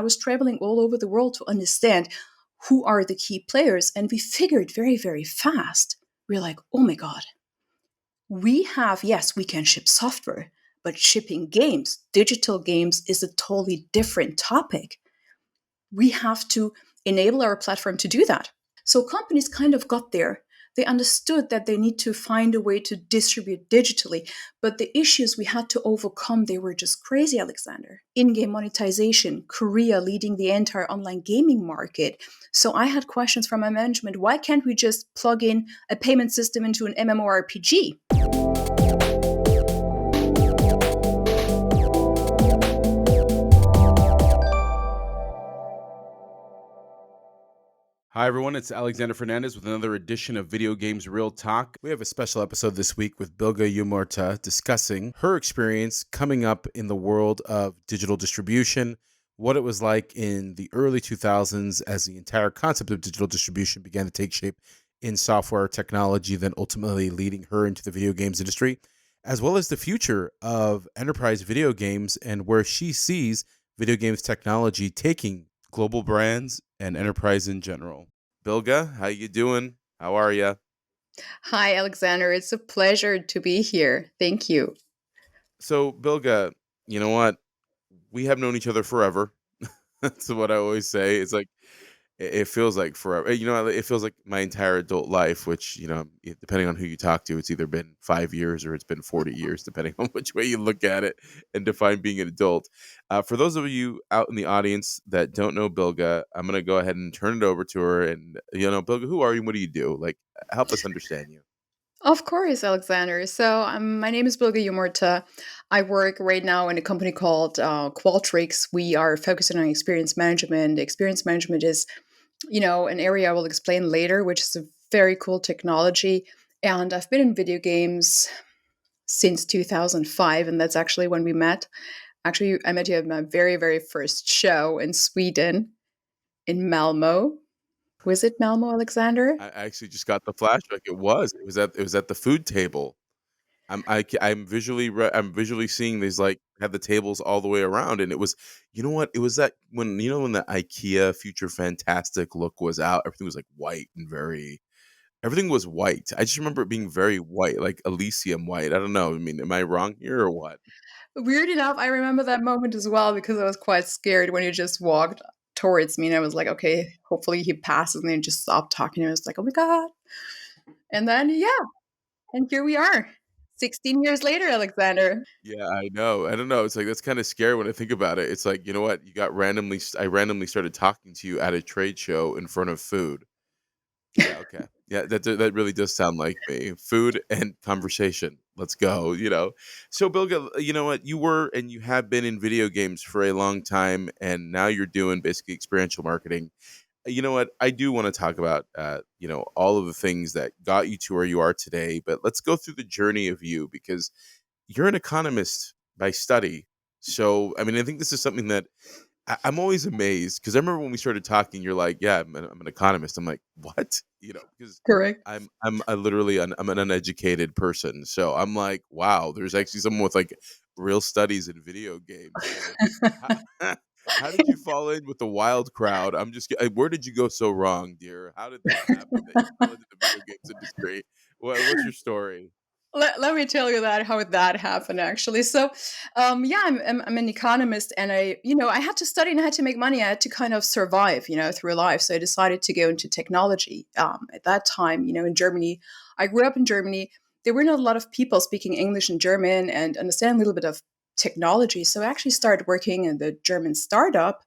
I was traveling all over the world to understand who are the key players. And we figured very, very fast, we're like, oh my God, yes, we can ship software, but shipping games, digital games, is a totally different topic. We have to enable our platform to do that. So companies kind of got there. They understood that they need to find a way to distribute digitally. But the issues we had to overcome, they were just crazy, Alexander. In-game monetization, Korea leading the entire online gaming market. So I had questions from my management. Why can't we just plug in a payment system into an MMORPG? Hi, everyone. It's Alexander Fernandez with another edition of Video Games Real Talk. We have a special episode this week with Bilge Yumurta discussing her experience coming up in the world of digital distribution, what it was like in the early 2000s as the entire concept of digital distribution began to take shape in software technology, then ultimately leading her into the video games industry, as well as the future of enterprise video games and where she sees video games technology taking global brands and enterprise in general. Bilge, how you doing? How are you? Hi, Alexander. It's a pleasure to be here. Thank you. So, Bilge, you know what? We have known each other forever. That's what I always say. It's like it feels like forever. It feels like my entire adult life, which, depending on who you talk to, it's either been 5 years or it's been 40 years, depending on which way you look at it and define being an adult. For those of you out in the audience that don't know Bilge, I'm going to go ahead and turn it over to her. And, Bilge, who are you? What do you do? Like, help us understand you. Of course, Alexander. So my name is Bilge Yumurta. I work right now in a company called Qualtrics. We are focusing on experience management. Experience management is, an area I will explain later, which is a very cool technology. And I've been in video games since 2005, and that's actually when we met. Actually, I met you at my very, very first show in Sweden, in Malmo. Was it Malmo, Alexander? I actually just got the flashback. It was at the food table. I'm visually seeing these, like, have the tables all the way around, and it was, you know what? It was that when the IKEA Future Fantastic look was out, everything was like white and everything was white. I just remember it being very white, like Elysium white. I don't know. I mean, am I wrong here or what? Weird enough, I remember that moment as well because I was quite scared when he just walked towards me and I was like, okay, hopefully he passes and then just stopped talking. I was like, oh my God. And then, yeah, and here we are 16 years later, Alexander. Yeah, I know. I don't know. It's like that's kind of scary when I think about it. It's like, you know what? I randomly started talking to you at a trade show in front of food. Yeah, okay. Yeah, that really does sound like me. Food and conversation. Let's go, So, Bilge, you know what? You were and you have been in video games for a long time, and now you're doing basically experiential marketing. You know what? I do want to talk about, all of the things that got you to where you are today, but let's go through the journey of you because you're an economist by study. So, I mean, I think this is something that I'm always amazed because I remember when we started talking, you're like, "Yeah, I'm an economist." I'm like, "What?" Because Correct. I'm an uneducated person, so I'm like, "Wow, there's actually someone with like real studies in video games." So, how, how did you fall in with the wild crowd? Where did you go so wrong, dear? How did that happen that you fell into the video games industry? What's your story? Let me tell you how that happened actually. So, yeah, I'm an economist, and I had to study and I had to make money. I had to kind of survive, through life. So I decided to go into technology. At that time, in Germany, I grew up in Germany. There were not a lot of people speaking English and German and understand a little bit of technology. So I actually started working in the German startup,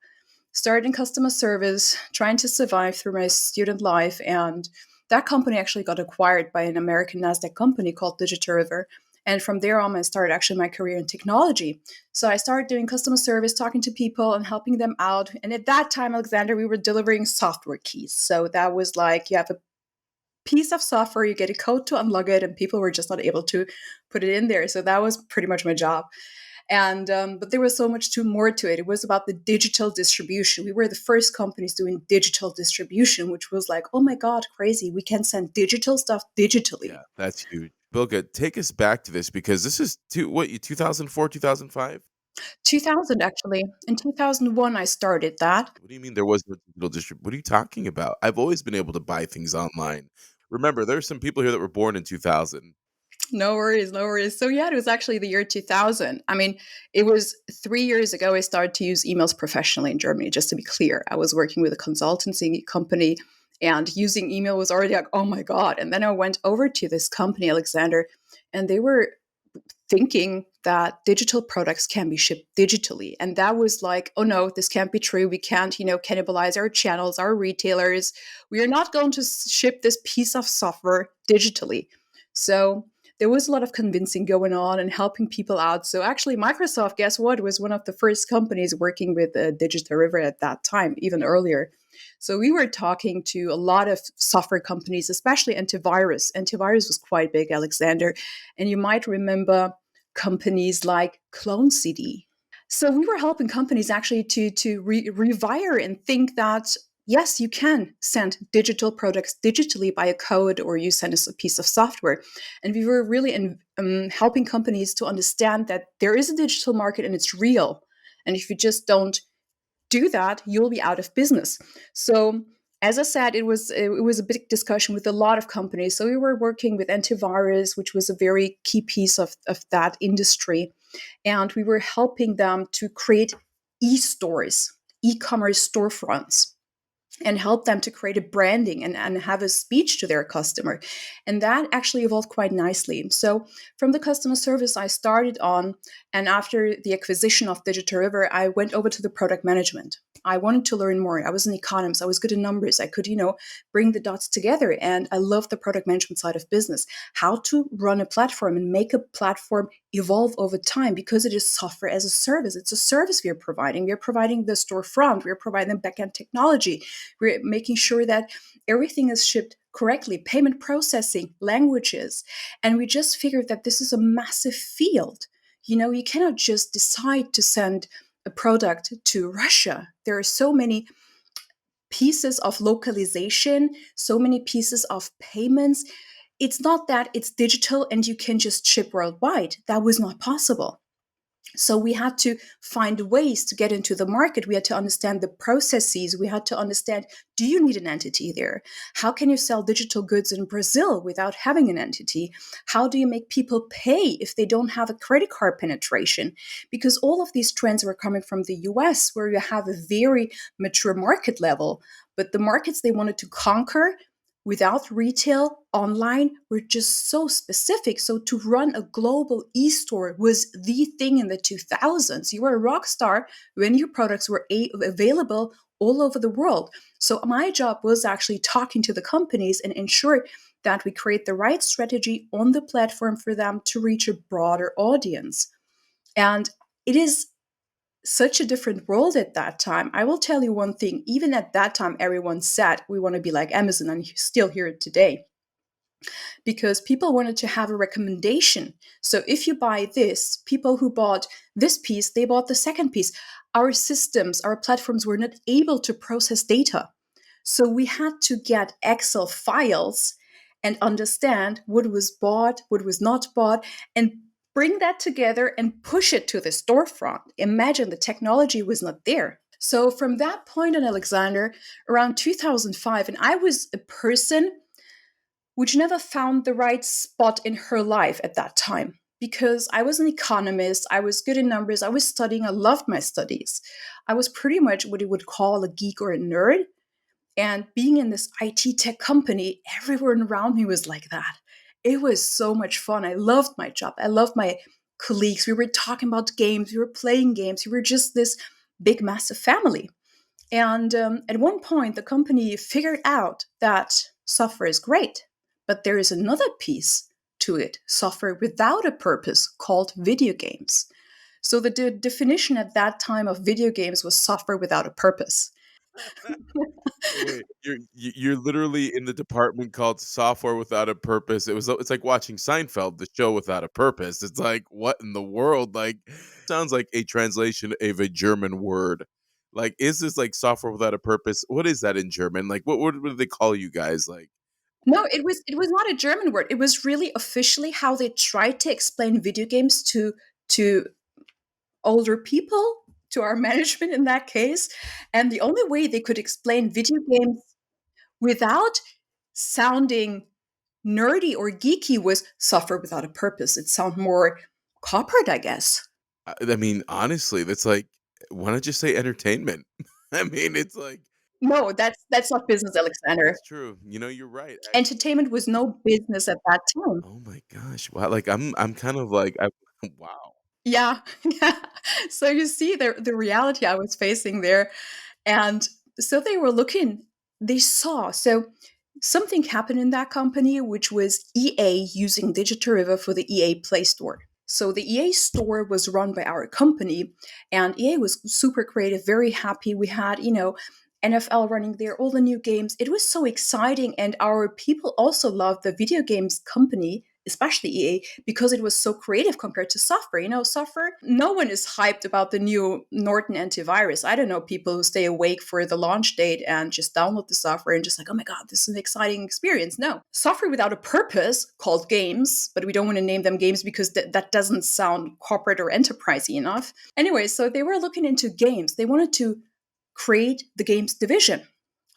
started in customer service, trying to survive through my student life. And that company actually got acquired by an American NASDAQ company called Digital River. And from there on, I started actually my career in technology. So I started doing customer service, talking to people and helping them out. And at that time, Alexander, we were delivering software keys. So that was like you have a piece of software, you get a code to unlock it, and people were just not able to put it in there. So that was pretty much my job. And but there was so much more to it. It was about the digital distribution. We were the first companies doing digital distribution, which was like, oh my God, crazy. We can send digital stuff digitally. Yeah, that's huge. Bilge, take us back to this because this is 2004, 2005? 2000 actually. In 2001 I started that. What do you mean there was no digital what are you talking about? I've always been able to buy things online. Remember, there's some people here that were born in 2000. No worries, no worries. So yeah, it was actually the year 2000. I mean, it was 3 years ago I started to use emails professionally in Germany, just to be clear. I was working with a consultancy company and using email was already like, oh my God. And then I went over to this company, Alexander, and they were thinking that digital products can be shipped digitally. And that was like, oh no, this can't be true. We can't, cannibalize our channels, our retailers. We are not going to ship this piece of software digitally. So there was a lot of convincing going on and helping people out. So actually, Microsoft, guess what, was one of the first companies working with Digital River at that time, even earlier. So we were talking to a lot of software companies, especially antivirus. Antivirus was quite big, Alexander. And you might remember companies like Clone CD. So we were helping companies actually to rewire and think that yes, you can send digital products digitally by a code or you send us a piece of software. And we were really helping companies to understand that there is a digital market and it's real. And if you just don't do that, you'll be out of business. So as I said, it was a big discussion with a lot of companies. So we were working with antivirus, which was a very key piece of that industry, and we were helping them to create e-stores, e-commerce storefronts, and help them to create a branding and have a speech to their customer. And that actually evolved quite nicely. So from the customer service I started on, and after the acquisition of Digital River, I went over to the product management. I wanted to learn more. I was an economist. I was good in numbers. I could, bring the dots together. And I love the product management side of business, how to run a platform and make a platform evolve over time because it is software as a service. It's a service we are providing. We are providing the storefront. We are providing backend technology. We're making sure that everything is shipped correctly, payment processing, languages. And we just figured that this is a massive field. You cannot just decide to send a product to Russia. There are so many pieces of localization, so many pieces of payments. It's not that it's digital and you can just ship worldwide. That was not possible. So we had to find ways to get into the market. We had to understand the processes. We had to understand, do you need an entity there? How can you sell digital goods in Brazil without having an entity? How do you make people pay if they don't have a credit card penetration? Because all of these trends were coming from the US, where you have a very mature market level. But the markets they wanted to conquer without retail online were just so specific. So to run a global e-store was the thing in the 2000s. You were a rock star when your products were available all over the world. So my job was actually talking to the companies and ensure that we create the right strategy on the platform for them to reach a broader audience. And it is such a different world at that time. I will tell you one thing, even at that time, everyone said we want to be like Amazon, and you still hear it today because people wanted to have a recommendation. So if you buy this, people who bought this piece, they bought the second piece. Our systems, our platforms were not able to process data. So we had to get Excel files and understand what was bought, what was not bought, and bring that together and push it to the storefront. Imagine the technology was not there. So from that point on, Alexander, around 2005, and I was a person which never found the right spot in her life at that time because I was an economist, I was good in numbers, I was studying, I loved my studies. I was pretty much what you would call a geek or a nerd. And being in this IT tech company, everyone around me was like that. It was so much fun. I loved my job. I loved my colleagues. We were talking about games. We were playing games. We were just this big, massive family. And at one point, the company figured out that software is great, but there is another piece to it, software without a purpose, called video games. So the definition at that time of video games was software without a purpose. Wait, you're literally in the department called software without a purpose. It's like watching Seinfeld, the show without a purpose. It's like, what in the world? Like, sounds like a translation of a German word. Like, is this like software without a purpose? What is that in German? Like, what do they call you guys? Like, No, it was not a German word. It was really officially how they tried to explain video games to older people, to our management in that case. And the only way they could explain video games without sounding nerdy or geeky was software without a purpose. It sounded more corporate, I guess. I mean, honestly, that's like, why not just say entertainment? I mean, it's like No, that's not business, Alexander. that's true. You know, you're right, actually. Entertainment was no business at that time. Oh my gosh. Wow, like, I'm kind of like I wow. Yeah, yeah. So you see the reality I was facing there. And so they were looking, they saw. So something happened in that company, which was EA using Digital River for the EA Play Store. So the EA store was run by our company, and EA was super creative, very happy. We had, NFL running there, all the new games. It was so exciting, and our people also loved the video games company, especially EA, because it was so creative compared to software. Software, no one is hyped about the new Norton antivirus. I don't know people who stay awake for the launch date and just download the software and just like, oh my God, this is an exciting experience. No. Software without a purpose called games, but we don't want to name them games because that doesn't sound corporate or enterprisey enough. Anyway, so they were looking into games. They wanted to create the games division.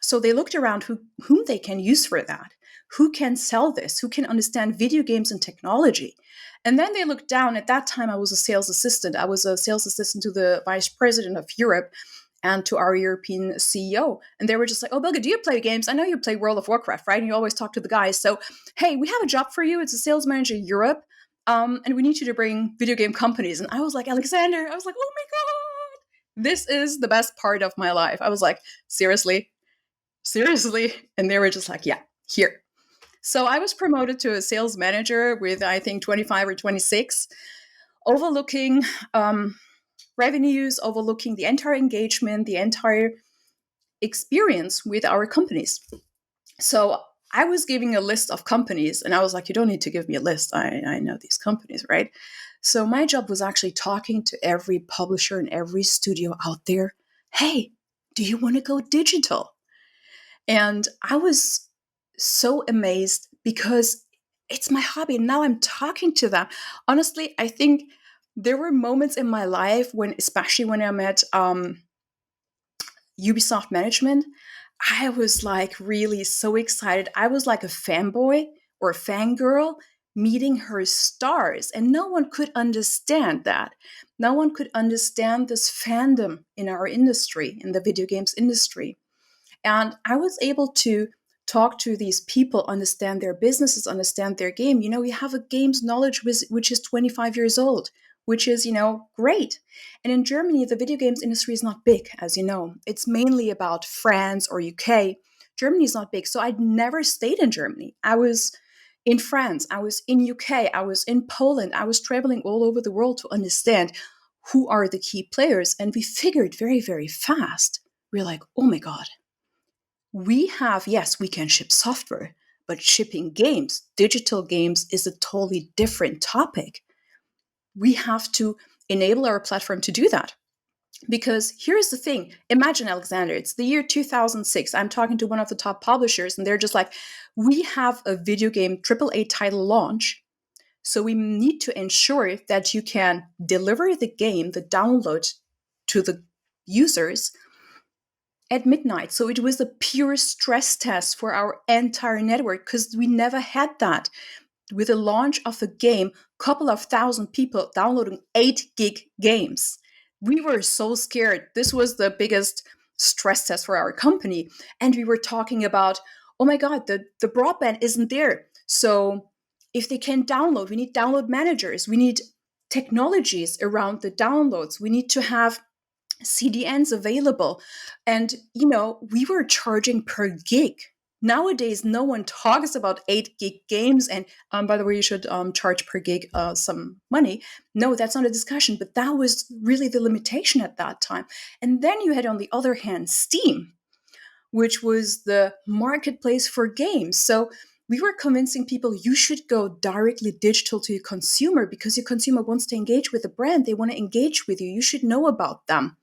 So they looked around whom they can use for that, who can sell this, who can understand video games and technology. And then they looked down. At that time, I was a sales assistant. I was a sales assistant to the vice president of Europe and to our European CEO. And they were just like, oh, Bilge, do you play games? I know you play World of Warcraft, right? And you always talk to the guys. So, hey, we have a job for you. It's a sales manager in Europe. And we need you to bring video game companies. And I was like, Alexander, I was like, oh my God, this is the best part of my life. I was like, seriously? Seriously? And they were just like, yeah, here. So I was promoted to a sales manager with, I think, 25 or 26, overlooking revenues, overlooking the entire engagement, the entire experience with our companies. So I was giving a list of companies, and I was like, you don't need to give me a list. I know these companies, right? So my job was actually talking to every publisher and every studio out there. Hey, do you want to go digital? And I was so amazed because it's my hobby. Now I'm talking to them. Honestly, I think there were moments in my life when, especially when I met Ubisoft management, I was like really so excited. I was like a fanboy or a fangirl meeting her stars, and no one could understand that. No one could understand this fandom in our industry, in the video games industry. And I was able to talk to these people, understand their businesses, understand their game. We have a games knowledge which is 25 years old, which is, great. And in Germany, the video games industry is not big, as you know. It's mainly about France or UK. Germany is not big. So I'd never stayed in Germany. I was in France, I was in UK, I was in Poland, I was traveling all over the world to understand who are the key players. And we figured very, very fast. We're like, oh my God, yes, we can ship software, but shipping games, digital games, is a totally different topic. We have to enable our platform to do that. Because here's the thing. Imagine, Alexander, it's the year 2006. I'm talking to one of the top publishers, and they're just like, we have a video game AAA title launch. So we need to ensure that you can deliver the game, the download, to the users at midnight. So it was a pure stress test for our entire network because we never had that. With the launch of a game, couple of thousand people downloading 8 gig games. We were so scared. This was the biggest stress test for our company. And we were talking about, oh my God, the broadband isn't there. So if they can download, we need download managers. We need technologies around the downloads. We need to have CDNs available. And, we were charging per gig. Nowadays, no one talks about 8 gig games. And by the way, you should charge per gig some money. No, that's not a discussion. But that was really the limitation at that time. And then you had, on the other hand, Steam, which was the marketplace for games. So we were convincing people you should go directly digital to your consumer because your consumer wants to engage with the brand. They want to engage with you. You should know about them.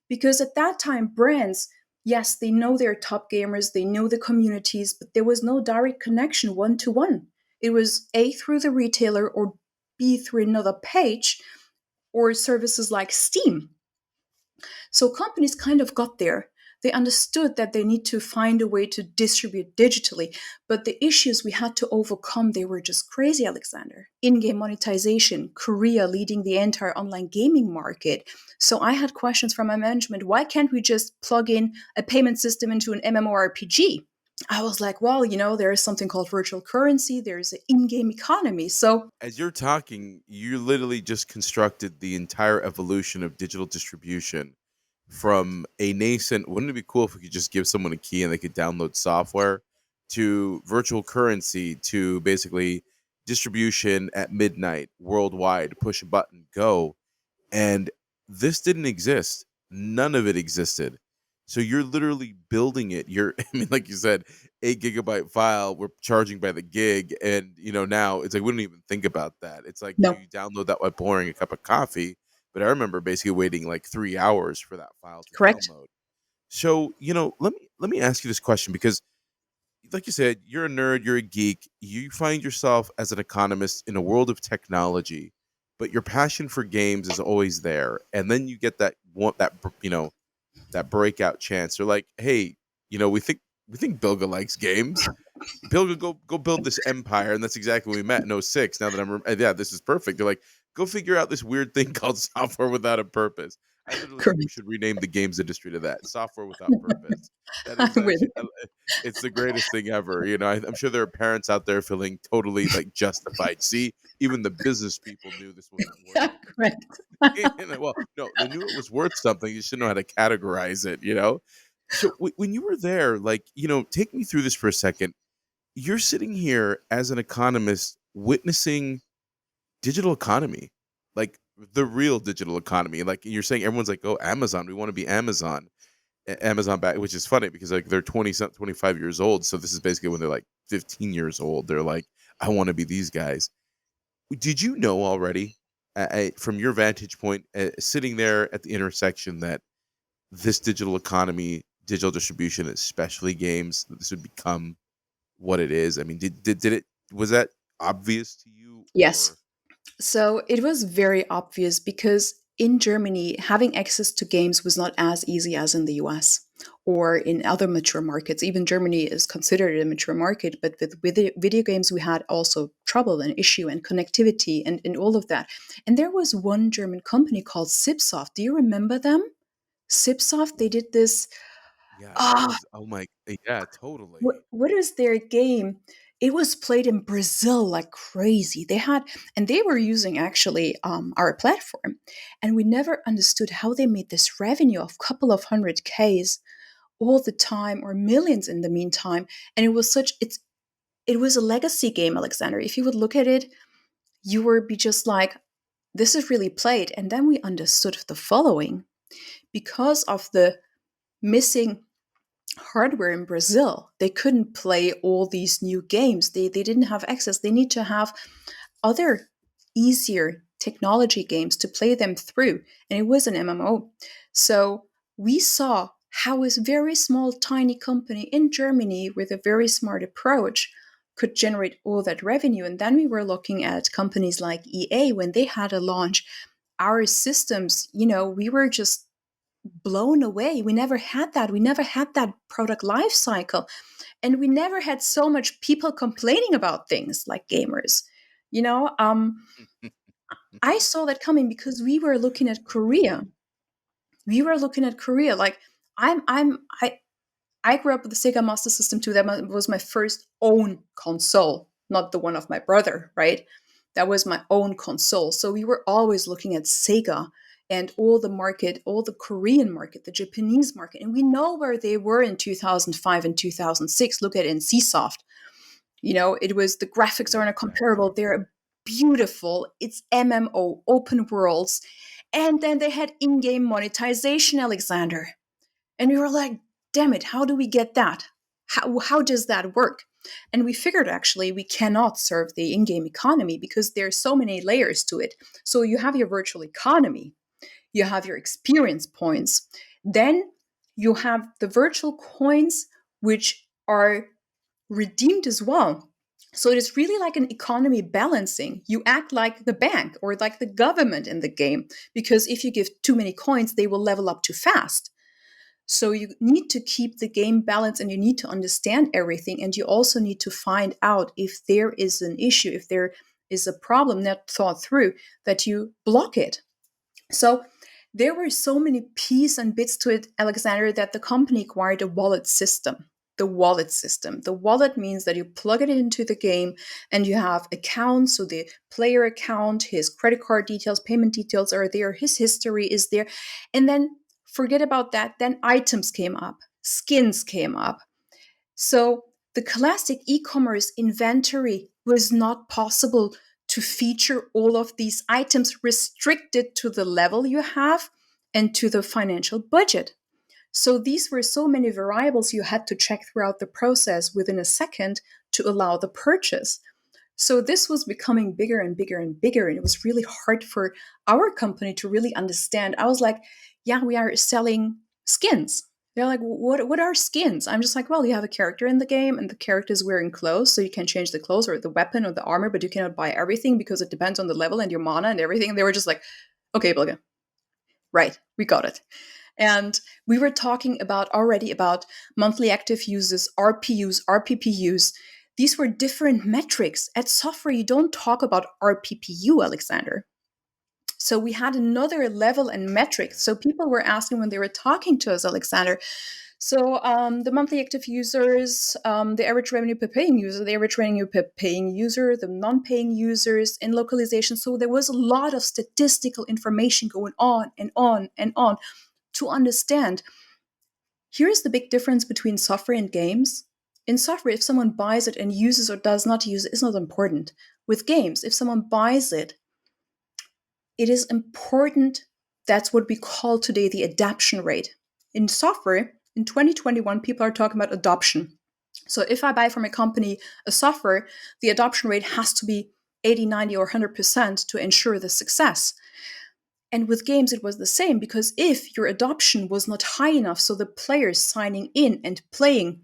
Because at that time, brands, yes, they know their top gamers, they know the communities, but there was no direct connection one-to-one. It was A, through the retailer, or B, through another page. or services like Steam. So companies kind of got there. They understood that they need to find a way to distribute digitally. But the issues we had to overcome, they were just crazy, Alexander. In-game monetization, Korea leading the entire online gaming market. So I had questions from my management. Why can't we just plug in a payment system into an MMORPG? I was like, well, there is something called virtual currency. There's an in-game economy. So As you're talking, you literally just constructed the entire evolution of digital distribution from a nascent, wouldn't it be cool if we could just give someone a key and they could download software, to virtual currency, to basically distribution at midnight worldwide, push a button, go. And this didn't exist. None of it existed. So you're literally building it. I mean, like you said, 8 gigabyte file, we're charging by the gig. And, now it's like, we don't even think about that. It's like, no, you download that while pouring a cup of coffee. But I remember basically waiting like 3 hours for that file to correct. download. So, let me ask you this question, because like you said, you're a nerd, you're a geek. You find yourself as an economist in a world of technology, but your passion for games is always there. And then you get that breakout chance. They're like, hey, we think Bilga likes games. Bilge, go build this empire, and that's exactly when we met in '06. Now that yeah, this is perfect. They're like, go figure out this weird thing called software without a purpose. I literally think we Correct. should rename the games industry to that: software without purpose. That is I'm with actually, it's the greatest thing ever. I'm sure there are parents out there feeling totally like justified. See, even the business people knew this wasn't you. working. Correct. Well, no, they knew it was worth something. You should know how to categorize it. So when you were there, like, take me through this for a second. You're sitting here as an economist witnessing digital economy, like the real digital economy. Like you're saying, everyone's like, "Oh, Amazon, we want to be Amazon." Amazon back, which is funny because like they're 25 years old. So this is basically when they're like 15 years old. They're like, "I want to be these guys." Did you know already, from your vantage point, sitting there at the intersection, that this digital economy, digital distribution, especially games, that this would become what it is? I mean, did it, was that obvious to you, Yes. or So it was very obvious because in Germany, having access to games was not as easy as in the US or in other mature markets. Even Germany is considered a mature market, but with video games, we had also trouble and issue and connectivity and all of that. And there was one German company called Sipsoft. Do you remember them? Sipsoft, they did this. yeah, that Ah, was, oh my, yeah, totally. what is their game? It was played in Brazil like crazy. And they were using actually our platform, and we never understood how they made this revenue of a couple of hundred Ks all the time, or millions in the meantime. And it was a legacy game, Alexander. If you would look at it, you would be just like, this is really played. And then we understood the following: because of the missing hardware in Brazil, they couldn't play all these new games. They didn't have access. They need to have other easier technology games to play them through. And it was an MMO. So we saw how a very small, tiny company in Germany with a very smart approach could generate all that revenue. And then we were looking at companies like EA when they had a launch. Our systems, we were just blown away. We never had that. We never had that product life cycle. And we never had so much people complaining about things like gamers. You know, um, I saw that coming because we were looking at Korea. We were looking at Korea. Like I'm I grew up with the Sega Master System 2. That was my first own console, not the one of my brother, right? That was my own console. So we were always looking at Sega and all the market, all the Korean market, the Japanese market. And we know where they were in 2005 and 2006. Look at NCSoft. It was, the graphics Yeah, aren't exactly. comparable. They're beautiful. It's MMO, open worlds. And then they had in game monetization, Alexander. And we were like, damn it, how do we get that? How does that work? And we figured actually we cannot serve the in game economy because there's so many layers to it. So you have your virtual economy, you have your experience points, then you have the virtual coins, which are redeemed as well. So it is really like an economy balancing. You act like the bank or like the government in the game, because if you give too many coins, they will level up too fast. So you need to keep the game balanced and you need to understand everything. And you also need to find out if there is an issue, if there is a problem not thought through, that you block it. So there were so many pieces and bits to it, Alexander, that the company acquired a wallet system. The wallet system. The wallet means that you plug it into the game and you have accounts. So the player account, his credit card details, payment details are there, his history is there. And then forget about that. Then items came up, skins came up. So the classic e commerce inventory was not possible to feature all of these items restricted to the level you have and to the financial budget. So these were so many variables you had to check throughout the process within a second to allow the purchase. So this was becoming bigger and bigger and bigger. And it was really hard for our company to really understand. I was like, yeah, we are selling skins. They're like, what are skins? I'm just like, well, you have a character in the game and the character is wearing clothes. So you can change the clothes or the weapon or the armor, but you cannot buy everything because it depends on the level and your mana and everything. And they were just like, okay, Bilge, right, we got it. And we were talking about monthly active users, RPUs, RPPUs. These were different metrics. At software, you don't talk about RPPU, Alexander. So we had another level and metric. So people were asking when they were talking to us, Alexander. So the monthly active users, the average revenue per paying user, the average revenue per paying user, the non-paying users in localization. So there was a lot of statistical information going on and on and on to understand. Here's the big difference between software and games. In software, if someone buys it and uses or does not use it, it's not important. With games, if someone buys it, it is important. That's what we call today the adoption rate. In software, in 2021, people are talking about adoption. So if I buy from a company a software, the adoption rate has to be 80, 90, or 100% to ensure the success. And with games, it was the same, because if your adoption was not high enough, so the players signing in and playing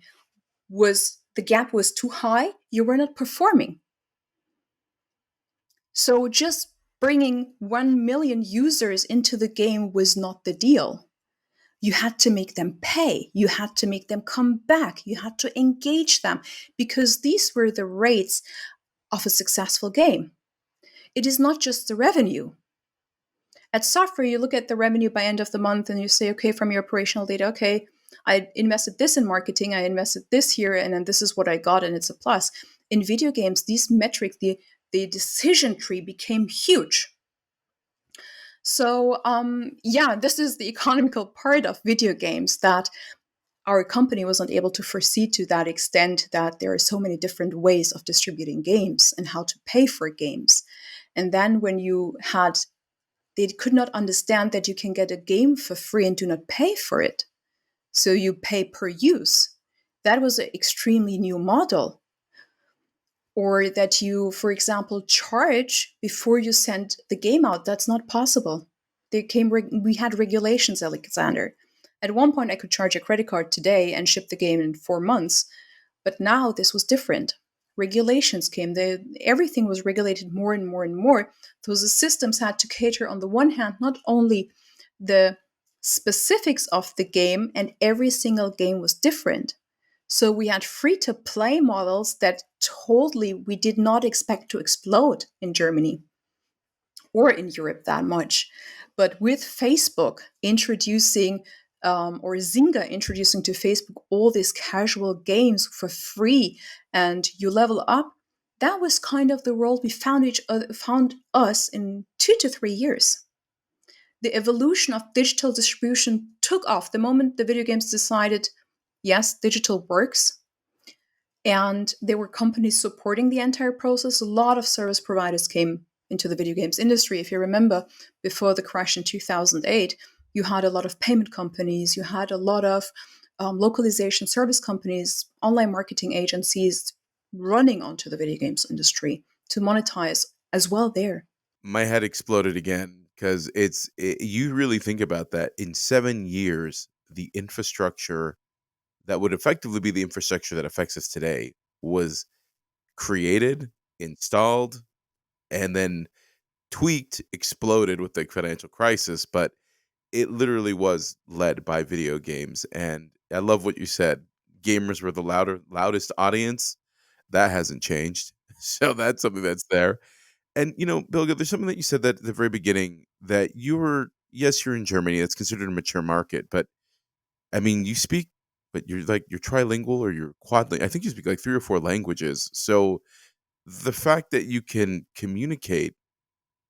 the gap was too high, you were not performing. So just bringing 1 million users into the game was not the deal. You had to make them pay. You had to make them come back. You had to engage them, because these were the rates of a successful game. It is not just the revenue. At software, you look at the revenue by end of the month and you say, okay, from your operational data, okay, I invested this in marketing, I invested this here, and then this is what I got, and it's a plus. In video games, these metrics, the decision tree became huge. So, yeah, this is the economical part of video games that our company was not able to foresee to that extent, that there are so many different ways of distributing games and how to pay for games. And then when they could not understand that you can get a game for free and do not pay for it. So you pay per use. That was an extremely new model. Or that you, for example, charge before you send the game out. That's not possible. We had regulations, Alexander. At one point, I could charge a credit card today and ship the game in 4 months. But now this was different. Regulations came. Everything was regulated more and more and more. So the systems had to cater, on the one hand, not only the specifics of the game, and every single game was different. So we had free-to-play models that totally we did not expect to explode in Germany or in Europe that much. But with Facebook introducing or Zynga introducing to Facebook all these casual games for free, and you level up, that was kind of the world we found us in 2 to 3 years. The evolution of digital distribution took off the moment the video games decided, yes, digital works. And there were companies supporting the entire process. A lot of service providers came into the video games industry. If you remember, before the crash in 2008, you had a lot of payment companies, you had a lot of localization service companies, online marketing agencies running onto the video games industry to monetize as well there. My head exploded again because you really think about that. In 7 years, the infrastructure that would effectively be the infrastructure that affects us today was created, installed, and then tweaked, exploded with the financial crisis, but it literally was led by video games. And I love what you said. Gamers were the loudest audience. That hasn't changed. So that's something that's there. And Bilga, there's something that you said that at the very beginning that yes, you're in Germany. It's considered a mature market, but I mean, you speak, but you're trilingual or you're quadlingual. I think you speak like three or four languages. So the fact that you can communicate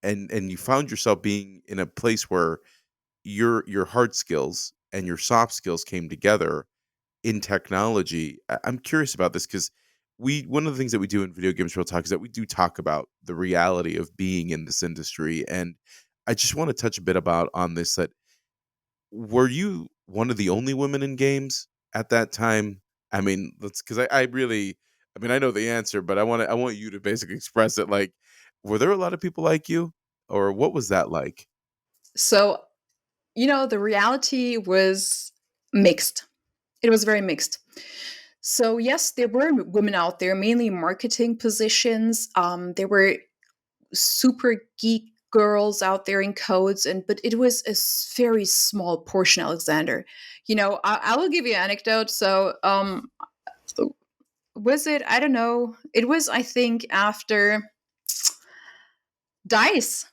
and you found yourself being in a place where your hard skills and your soft skills came together in technology. I'm curious about this because we one of the things that we do in Video Games Real Talk is that we do talk about the reality of being in this industry, and I just want to touch a bit about on this. That were you one of the only women in games at that time? I mean, let's because I really, I mean, I know the answer, but I want you to basically express it. Like, were there a lot of people like you, or what was that like? So, the reality was mixed. It was very mixed. So, yes, there were women out there, mainly marketing positions. There were super geek girls out there in codes, but it was a very small portion, Alexander. I will give you an anecdote. So, was it? I don't know. It was, I think, after Dice.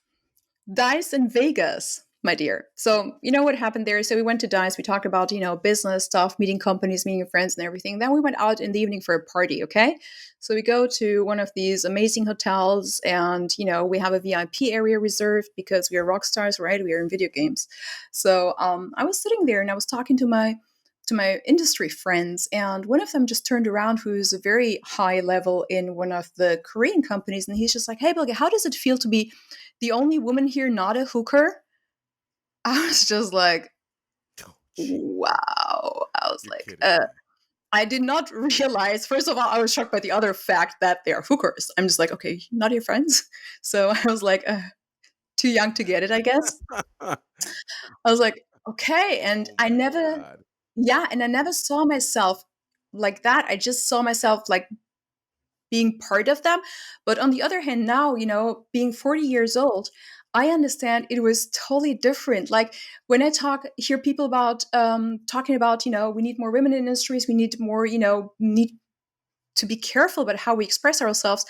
Dice in Vegas, my dear. So, you know what happened there? So, we went to Dice. We talked about, business stuff, meeting companies, meeting friends, and everything. Then we went out in the evening for a party, okay? So, we go to one of these amazing hotels, and, we have a VIP area reserved because we are rock stars, right? We are in video games. So, I was sitting there and I was talking to my industry friends, and one of them just turned around, who's a very high level in one of the Korean companies, and he's just like, "Hey, Bilge, how does it feel to be the only woman here not a hooker?" I was just like, Oh, gee, wow. I was you're like, kidding me. I did not realize. First of all, I was shocked by the other fact that they are hookers. I'm just like, okay, not your friends. So I was like, too young to get it, I guess. I was like, okay. And Oh I my never, god. yeah, and I never saw myself like that. I just saw myself like being part of them. But on the other hand, now, being 40 years old, I understand it was totally different. Like when I hear people about talking about, we need more women in industries, we need more, need to be careful about how we express ourselves.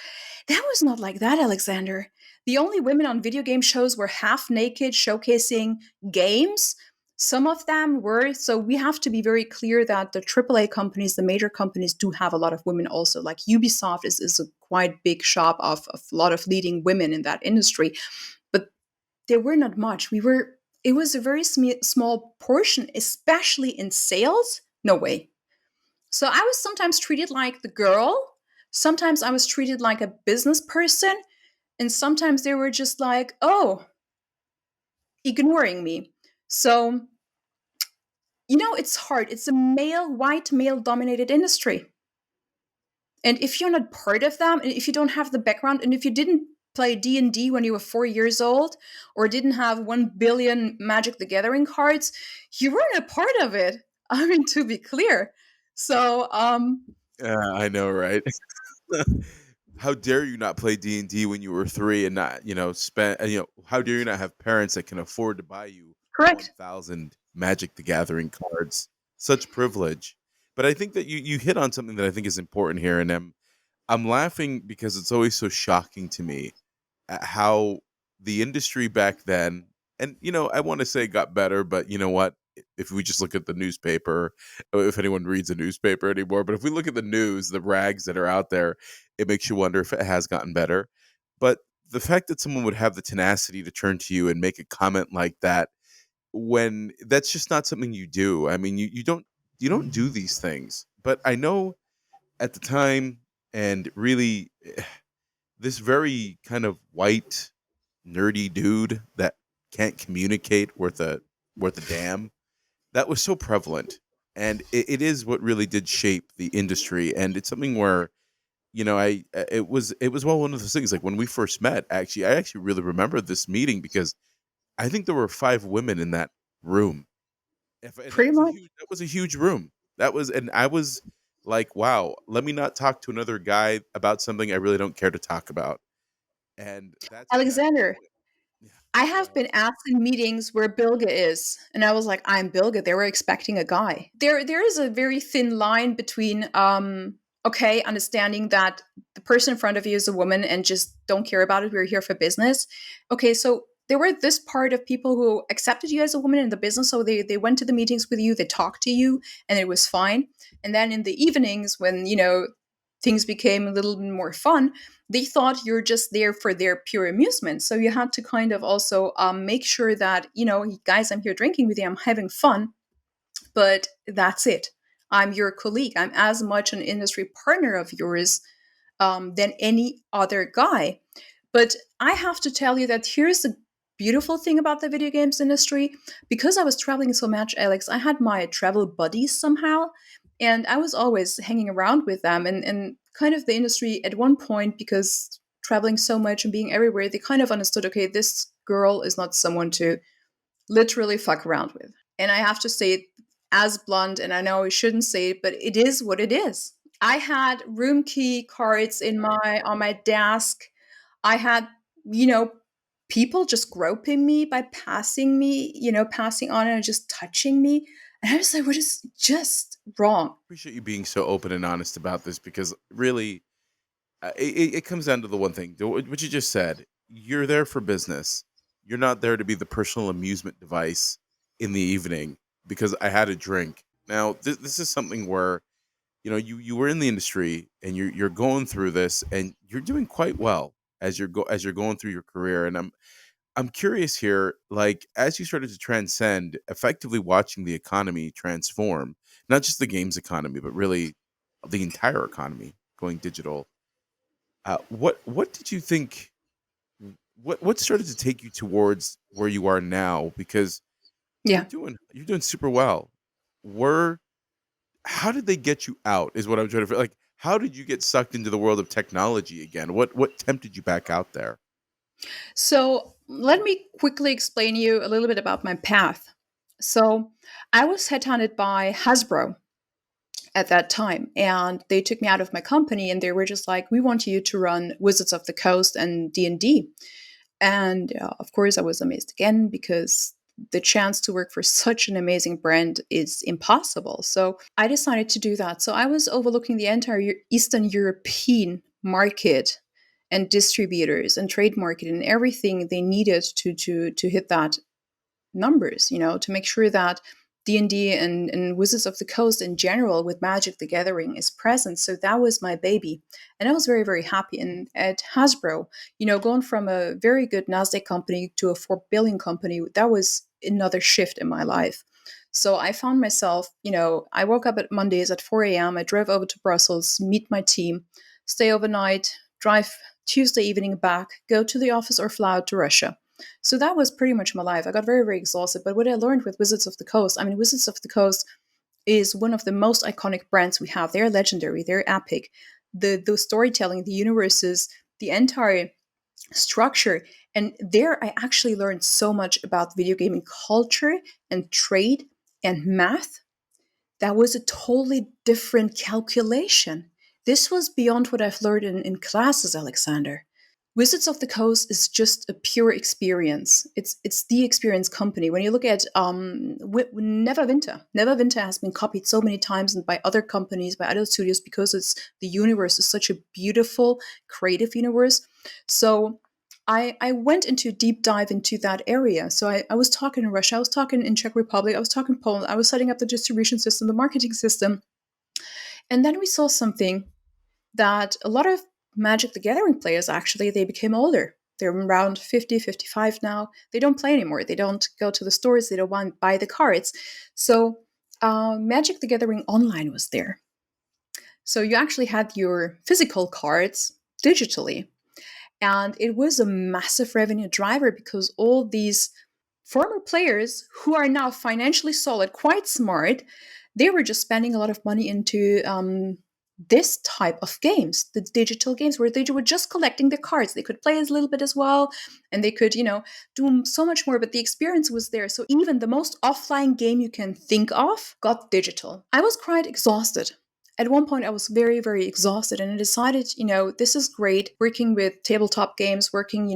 That was not like that, Alexander. The only women on video game shows were half naked, showcasing games. Some of them were, so we have to be very clear that the AAA companies, the major companies, do have a lot of women also. Like Ubisoft is a quite big shop of a lot of leading women in that industry. But there were not much. It was a very small portion, especially in sales. No way. So I was sometimes treated like the girl. Sometimes I was treated like a business person. And sometimes they were just like, oh, ignoring me. So, it's hard. It's a white male dominated industry. And if you're not part of them, and if you don't have the background, and if you didn't play D&D when you were 4 years old, or didn't have 1 billion Magic the Gathering cards, you weren't a part of it. I mean, to be clear. So, Yeah, I know, right? How dare you not play D&D when you were 3 and not, spend how dare you not have parents that can afford to buy you correct. 1,000 Magic the Gathering cards? Such privilege. But I think that you hit on something that I think is important here, and I'm laughing because it's always so shocking to me at how the industry back then, and I want to say got better, but you know what? If we just look at the newspaper, if anyone reads a newspaper anymore, but if we look at the news, the rags that are out there, it makes you wonder if it has gotten better. But the fact that someone would have the tenacity to turn to you and make a comment like that, when that's just not something you do. I mean, you don't do these things. But I know at the time, and really this very kind of white nerdy dude that can't communicate worth a damn, that was so prevalent, and it is what really did shape the industry. And it's something where it was well one of those things. Like when we first met, actually, I actually really remember this meeting because I think there were 5 women in that room. And that Pretty was a much. huge room. That was, and I was like, wow, let me not talk to another guy about something I really don't care to talk about. And that's Alexander, yeah, I go have ahead. been asked in meetings where Bilge is, and I was like, "I'm Bilge." They were expecting a guy. There is a very thin line between okay, understanding that the person in front of you is a woman and just don't care about it. We're here for business. Okay, so there were this part of people who accepted you as a woman in the business, so they went to the meetings with you, they talked to you, and it was fine. And then in the evenings, when things became a little bit more fun, they thought you're just there for their pure amusement. So you had to kind of also make sure that, guys, I'm here drinking with you, I'm having fun, but that's it. I'm your colleague. I'm as much an industry partner of yours than any other guy. But I have to tell you that here's the beautiful thing about the video games industry. Because I was traveling so much, Alex, I had my travel buddies somehow, and I was always hanging around with them. And kind of the industry at one point, because traveling so much and being everywhere, they kind of understood, okay, this girl is not someone to literally fuck around with. And I have to say it as blunt, and I know I shouldn't say it, but it is what it is. I had room key cards in my on my desk. I had, you know, people just groping me by passing me, passing on and just touching me. And I was like, what is just wrong? Appreciate you being so open and honest about this because really, it comes down to the one thing, what you just said. You're there for business. You're not there to be the personal amusement device in the evening because I had a drink. Now, this is something where you were in the industry and you're going through this and you're doing quite well as you're going through your career. And I'm curious here, like as you started to transcend, effectively watching the economy transform, not just the games economy, but really the entire economy going digital. What did you think? What started to take you towards where you are now? Because Yeah. you're doing super well. Were How did they get you out? Is what I'm trying to like. How did you get sucked into the world of technology again? What tempted you back out there? So let me quickly explain you a little bit about my path. So I was headhunted by Hasbro at that time, and they took me out of my company, and they were just like, we want you to run Wizards of the Coast and D&D. And of course I was amazed again, because the chance to work for such an amazing brand is impossible. So I decided to do that. So I was overlooking the entire Eastern European market and distributors and trade market and everything they needed to hit that numbers, to make sure that D&D and Wizards of the Coast in general with Magic the Gathering is present. So that was my baby. And I was very, very happy. And at Hasbro, going from a very good NASDAQ company to a 4 billion company, that was another shift in my life. So I found myself, I woke up at Mondays at 4 a.m. I drove over to Brussels, meet my team, stay overnight, drive Tuesday evening back, go to the office or fly out to Russia. So that was pretty much my life. I got very, very exhausted. But what I learned with Wizards of the Coast, I mean, Wizards of the Coast is one of the most iconic brands we have. They're legendary, they're epic. The storytelling, the universes, the entire structure. And there I actually learned so much about video gaming culture and trade and math. That was a totally different calculation. This was beyond what I've learned in classes, Alexander. Wizards of the Coast is just a pure experience. It's the experience company. When you look at Neverwinter has been copied so many times and by other companies, by other studios, because the universe is such a beautiful, creative universe. So I went into a deep dive into that area. So I was talking in Russia, I was talking in Czech Republic, I was talking in Poland, I was setting up the distribution system, the marketing system, and then we saw something that a lot of Magic the Gathering players actually they became older. They're around 50, 55 now. They don't play anymore. They don't go to the stores. They don't want to buy the cards. So Magic the Gathering Online was there. So you actually had your physical cards digitally. And it was a massive revenue driver because all these former players who are now financially solid, quite smart, they were just spending a lot of money into this type of games, the digital games, where they were just collecting the cards. They could play a little bit as well, and they could, do so much more, but the experience was there. So even the most offline game you can think of got digital. I was quite exhausted. At one point I was very, very exhausted, and I decided, this is great working with tabletop games, working,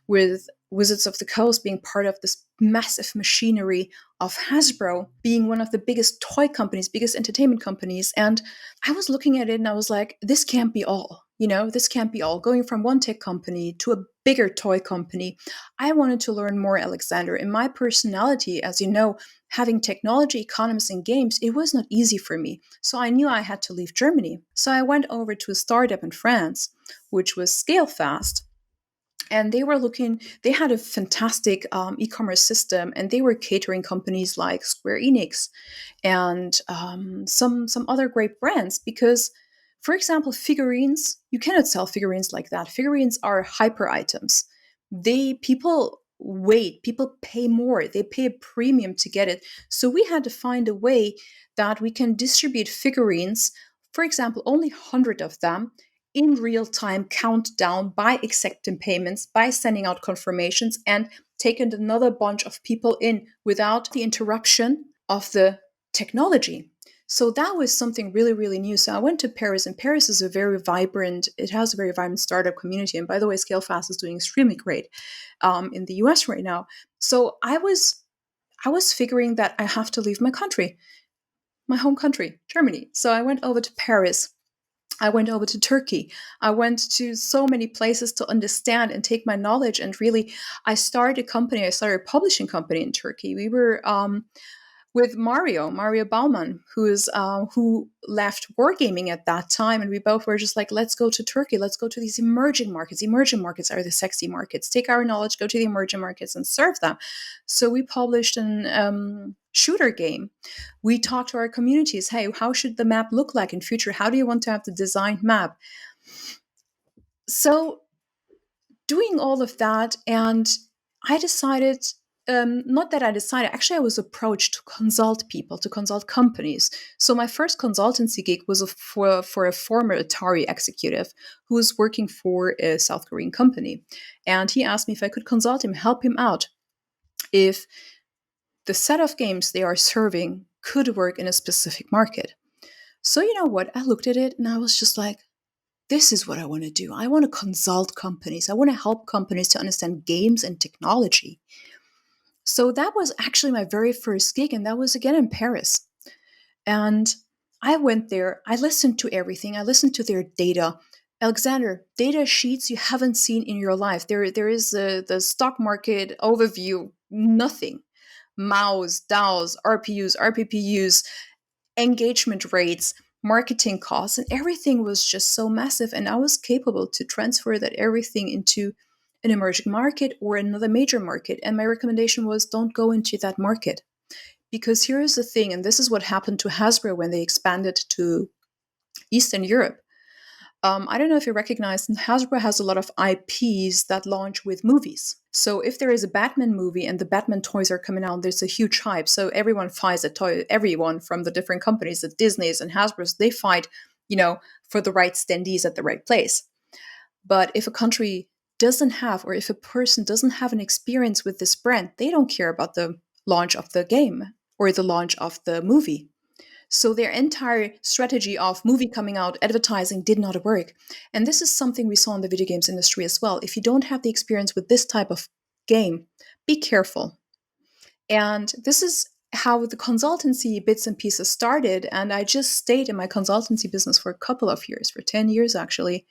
with Wizards of the Coast, being part of this massive machinery of Hasbro, being one of the biggest toy companies, biggest entertainment companies. And I was looking at it and I was like, this can't be all. This can't be all. Going from one tech company to a bigger toy company, I wanted to learn more, Alexander. In my personality, as you know, having technology, economics, and games, it was not easy for me. So I knew I had to leave Germany. So I went over to a startup in France, which was Scale Fast. And they had a fantastic e-commerce system, and they were catering companies like Square Enix and some other great brands. Because, for example, figurines, you cannot sell figurines like that. Figurines are hyper items. People wait, people pay more, they pay a premium to get it. So we had to find a way that we can distribute figurines, for example, only 100 of them in real time, count down by accepting payments, by sending out confirmations, and taking another bunch of people in without the interruption of the technology. So that was something really, really new. So I went to Paris, and Paris is it has a very vibrant startup community. And by the way, Scalefast is doing extremely great in the US right now. So I was figuring that I have to leave my country, my home country, Germany. So I went over to Paris. I went over to Turkey. I went to so many places to understand and take my knowledge. And really, I started a publishing company in Turkey. We were with Mario Bauman, who left wargaming at that time, and we both were just like, let's go to Turkey, let's go to these emerging markets. Emerging markets are the sexy markets. Take our knowledge, go to the emerging markets, and serve them. So we published an shooter game. We talked to our communities. Hey, how should the map look like in future? How do you want to have the designed map? So doing all of that, and I decided, not that I decided, actually, I was approached to consult people, to consult companies. So my first consultancy gig was for a former Atari executive who was working for a South Korean company. And he asked me if I could consult him, help him out, if the set of games they are serving could work in a specific market. So you know what? I looked at it and I was just like, this is what I want to do. I want to consult companies. I want to help companies to understand games and technology. So that was actually my very first gig, and that was again in Paris. And I went there, I listened to everything, I listened to their data. Alexander, data sheets you haven't seen in your life. There is the stock market overview, nothing. MAUs, DAOs, RPUs, RPPUs, engagement rates, marketing costs, and everything was just so massive. And I was capable to transfer that everything into an emerging market or another major market. And my recommendation was, don't go into that market. Because here is the thing, and this is what happened to Hasbro when they expanded to Eastern Europe. I don't know if you recognize, Hasbro has a lot of IPs that launch with movies. So if there is a Batman movie and the Batman toys are coming out, there's a huge hype. So everyone fights a toy. Everyone from the different companies, the Disneys and Hasbro's, they fight, for the right standees at the right place. But if a country doesn't have, or if a person doesn't have an experience with this brand, they don't care about the launch of the game or the launch of the movie. So their entire strategy of movie coming out, advertising did not work. And this is something we saw in the video games industry as well. If you don't have the experience with this type of game, be careful. And this is how the consultancy bits and pieces started. And I just stayed in my consultancy business for a couple of years, for 10 years actually,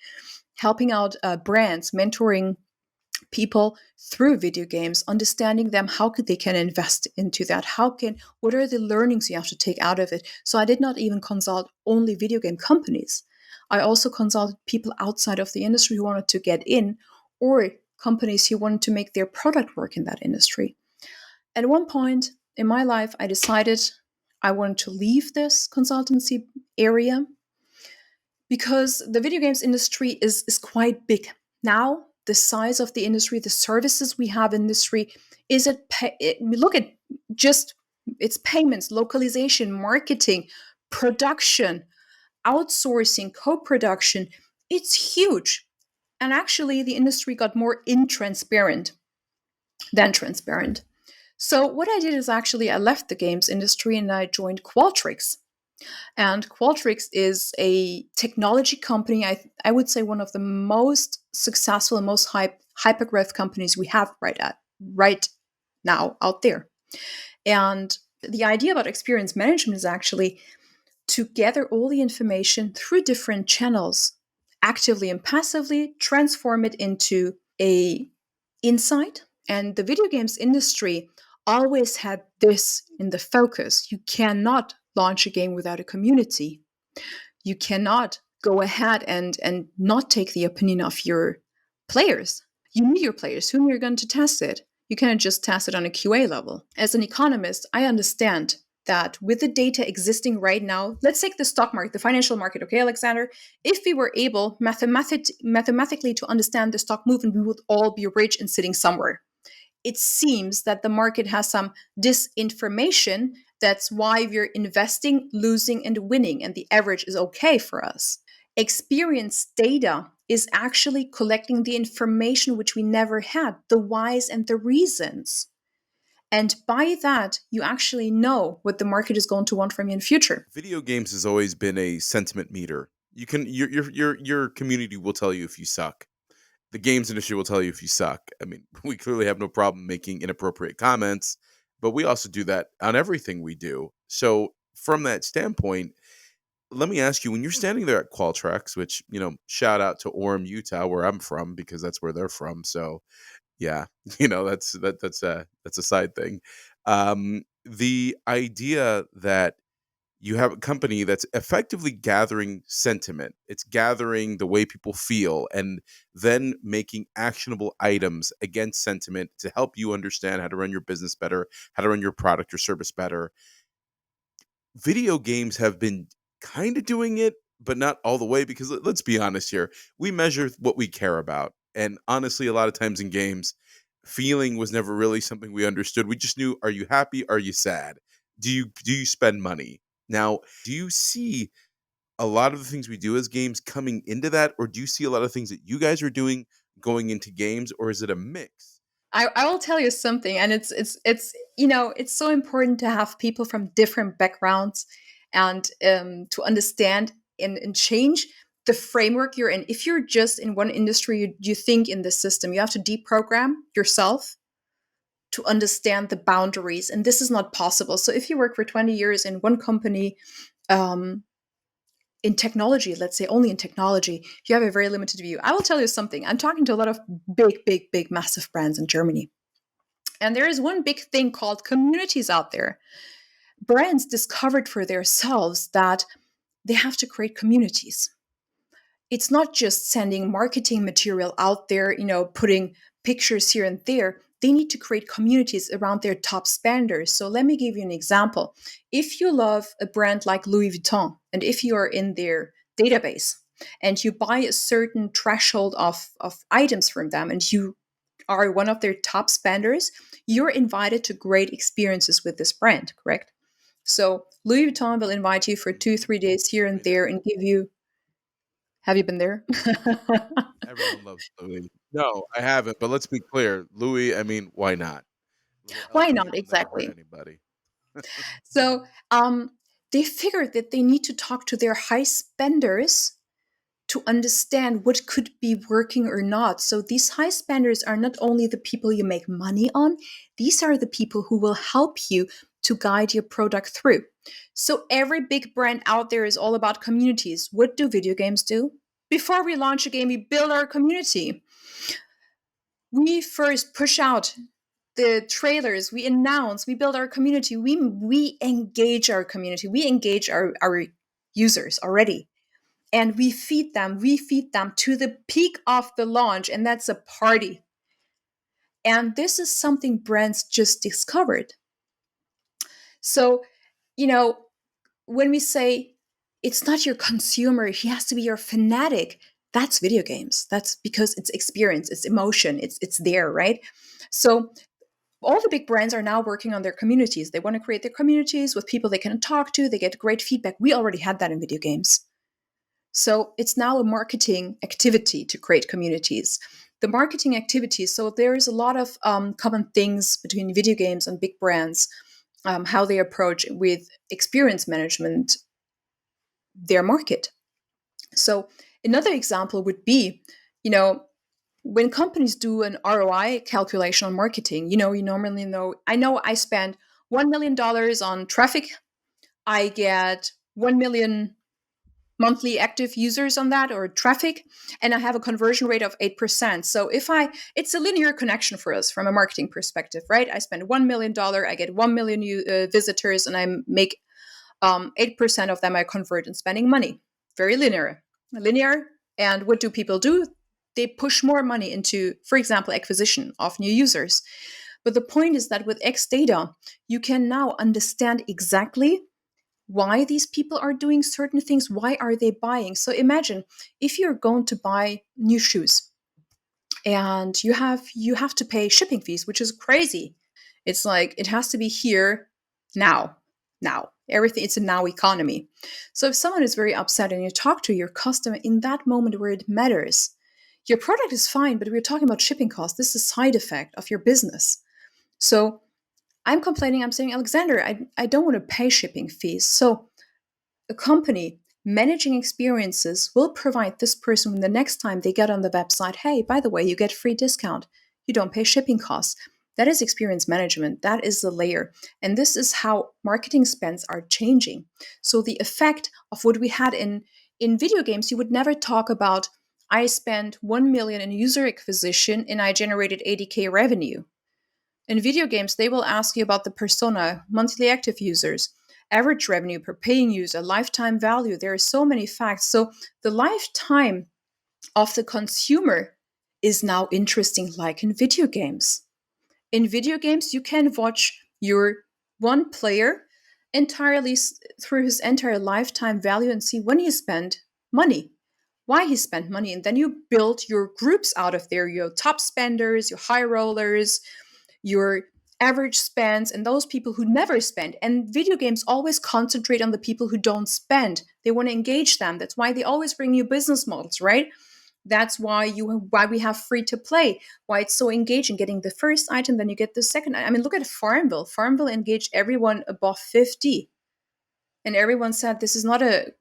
helping out brands, mentoring people through video games, understanding them, how could they can invest into that, what are the learnings you have to take out of it. So I did not even consult only video game companies. I also consulted people outside of the industry who wanted to get in, or companies who wanted to make their product work in that industry. At one point in my life, I decided I wanted to leave this consultancy area because the video games industry is quite big. Now, the size of the industry, the services we have in industry, look at just its payments, localization, marketing, production, outsourcing, co-production. It's huge. And actually, the industry got more intransparent than transparent. So what I did is actually I left the games industry and I joined Qualtrics. And Qualtrics is a technology company. I would say one of the most successful and most hyper growth companies we have right now out there. And the idea about experience management is actually to gather all the information through different channels, actively and passively, transform it into a insight. And the video games industry always had this in the focus. You cannot launch a game without a community. You cannot go ahead and not take the opinion of your players. You need your players, whom you're going to test it. You cannot just test it on a QA level. As an economist, I understand that with the data existing right now, let's take the stock market, the financial market, okay, Alexander? If we were able mathematically to understand the stock movement, we would all be rich and sitting somewhere. It seems that the market has some disinformation. That's why we're investing, losing, and winning, and the average is okay for us. Experience data is actually collecting the information which we never had, the whys and the reasons. And by that, you actually know what the market is going to want from you in the future. Video games has always been a sentiment meter. You can your community will tell you if you suck. The games industry will tell you if you suck. I mean, we clearly have no problem making inappropriate comments, but we also do that on everything we do. So, from that standpoint, let me ask you: when you're standing there at Qualtrics, which shout out to Orem, Utah, where I'm from, because that's where they're from. So, yeah, that's a side thing. The idea that you have a company that's effectively gathering sentiment. It's gathering the way people feel and then making actionable items against sentiment to help you understand how to run your business better, how to run your product or service better. Video games have been kind of doing it, but not all the way, because let's be honest here. We measure what we care about. And honestly, a lot of times in games, feeling was never really something we understood. We just knew, are you happy? Are you sad? Do you spend money? Now, do you see a lot of the things we do as games coming into that, or do you see a lot of things that you guys are doing going into games, or is it a mix? I will tell you something, and it's so important to have people from different backgrounds and to understand and change the framework you're in. If you're just in one industry, you think in the system, you have to deprogram yourself to understand the boundaries, and this is not possible. So if you work for 20 years in one company, um, in technology, let's say only in technology, you have a very limited view. I will tell you something. I'm talking to a lot of big, massive brands in Germany. And there is one big thing called communities out there. Brands discovered for themselves that they have to create communities. It's not just sending marketing material out there, putting pictures here and there. They need to create communities around their top spenders. So let me give you an example. If you love a brand like Louis Vuitton, and if you are in their database and you buy a certain threshold of items from them and you are one of their top spenders, you're invited to great experiences with this brand, correct? So Louis Vuitton will invite you for 2, 3 days here and I know. there and give you. Have you been there? Everyone loves Louis. No, I haven't, but let's be clear. Louis, I mean, why not? Little Why LV not will never hurt exactly? anybody. So they figured that they need to talk to their high spenders to understand what could be working or not. So these high spenders are not only the people you make money on, these are the people who will help you to guide your product through. So every big brand out there is all about communities. What do video games do? Before we launch a game, we build our community. We first push out the trailers, we announce, we build our community, we engage our community, we engage our users already, and we feed them to the peak of the launch, and that's a party. And this is something brands just discovered. So, you know, when we say it's not your consumer, he has to be your fanatic, that's video games. That's because it's experience, it's emotion, it's there, right? So all the big brands are now working on their communities. They want to create their communities with people they can talk to. They get great feedback. We already had that in video games. So it's now a marketing activity to create communities. The marketing activities, so there is a lot of common things between video games and big brands, how they approach with experience management. their market. So another example would be, you know, when companies do an ROI calculation on marketing, you normally know, I know I spend $1 million on traffic, I get 1 million monthly active users on that or traffic, and I have a conversion rate of 8%. So it's a linear connection for us from a marketing perspective, right? I spend $1 million, I get 1 million visitors, and I make 8% of them I convert in spending money. Very linear. And what do people do? They push more money into, for example, acquisition of new users. But the point is that with X data, you can now understand exactly why these people are doing certain things. Why are they buying? So imagine if you're going to buy new shoes and you have to pay shipping fees, which is crazy. It's like it has to be here now. Now. Everything, it's a now economy. So if someone is very upset and you talk to your customer in that moment where it matters, your product is fine, but we're talking about shipping costs. This is a side effect of your business. So I'm complaining, I'm saying, Alexander, I don't want to pay shipping fees. So a company managing experiences will provide this person the next time they get on the website, hey, by the way, you get free discount. You don't pay shipping costs. That is experience management. That is the layer. And this is how marketing spends are changing. So the effect of what we had in video games, you would never talk about, I spent 1 million in user acquisition and I generated 80K revenue. In video games, they will ask you about the persona, monthly active users, average revenue per paying user, lifetime value. There are so many facts. So the lifetime of the consumer is now interesting, like in video games. In video games, you can watch your one player entirely through his entire lifetime value and see when he spent money, why he spent money. And then you build your groups out of there, your top spenders, your high rollers, your average spends, and those people who never spend. And video games always concentrate on the people who don't spend. They want to engage them. That's why they always bring new business models, right? That's why we have free to play, why it's so engaging. Getting the first item, then you get the second. I mean, look at Farmville. Farmville engaged everyone above 50. And everyone said this is not a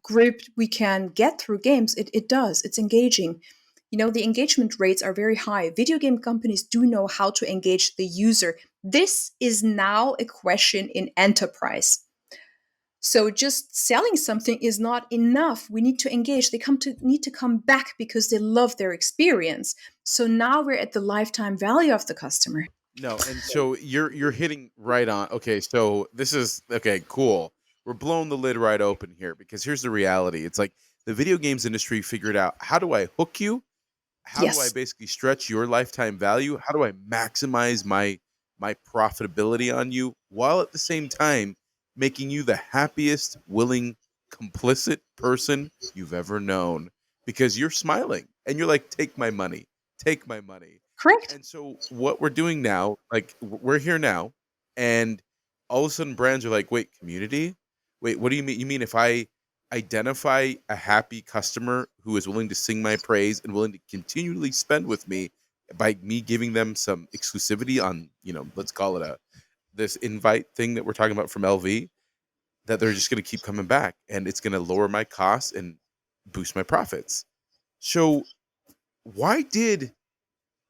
group we can get through games. It does. It's engaging. The engagement rates are very high. Video game companies do know how to engage the user. This is now a question in enterprise. So just selling something is not enough. We need to engage. They need to come back because they love their experience. So now we're at the lifetime value of the customer. No, and so you're hitting right on. Okay, so this is okay, cool. We're blowing the lid right open here because here's the reality. It's like the video games industry figured out, how do I hook you? How do I Yes, basically stretch your lifetime value? How do I maximize my profitability on you while at the same time making you the happiest, willing, complicit person you've ever known? Because you're smiling and you're like, take my money, take my money. correct. And so what we're doing now, like we're here now, and all of a sudden brands are like, wait, community? Wait, what do you mean? You mean if I identify a happy customer who is willing to sing my praise and willing to continually spend with me by me giving them some exclusivity on, let's call it this invite thing that we're talking about from LV, that they're just going to keep coming back and it's going to lower my costs and boost my profits. So why did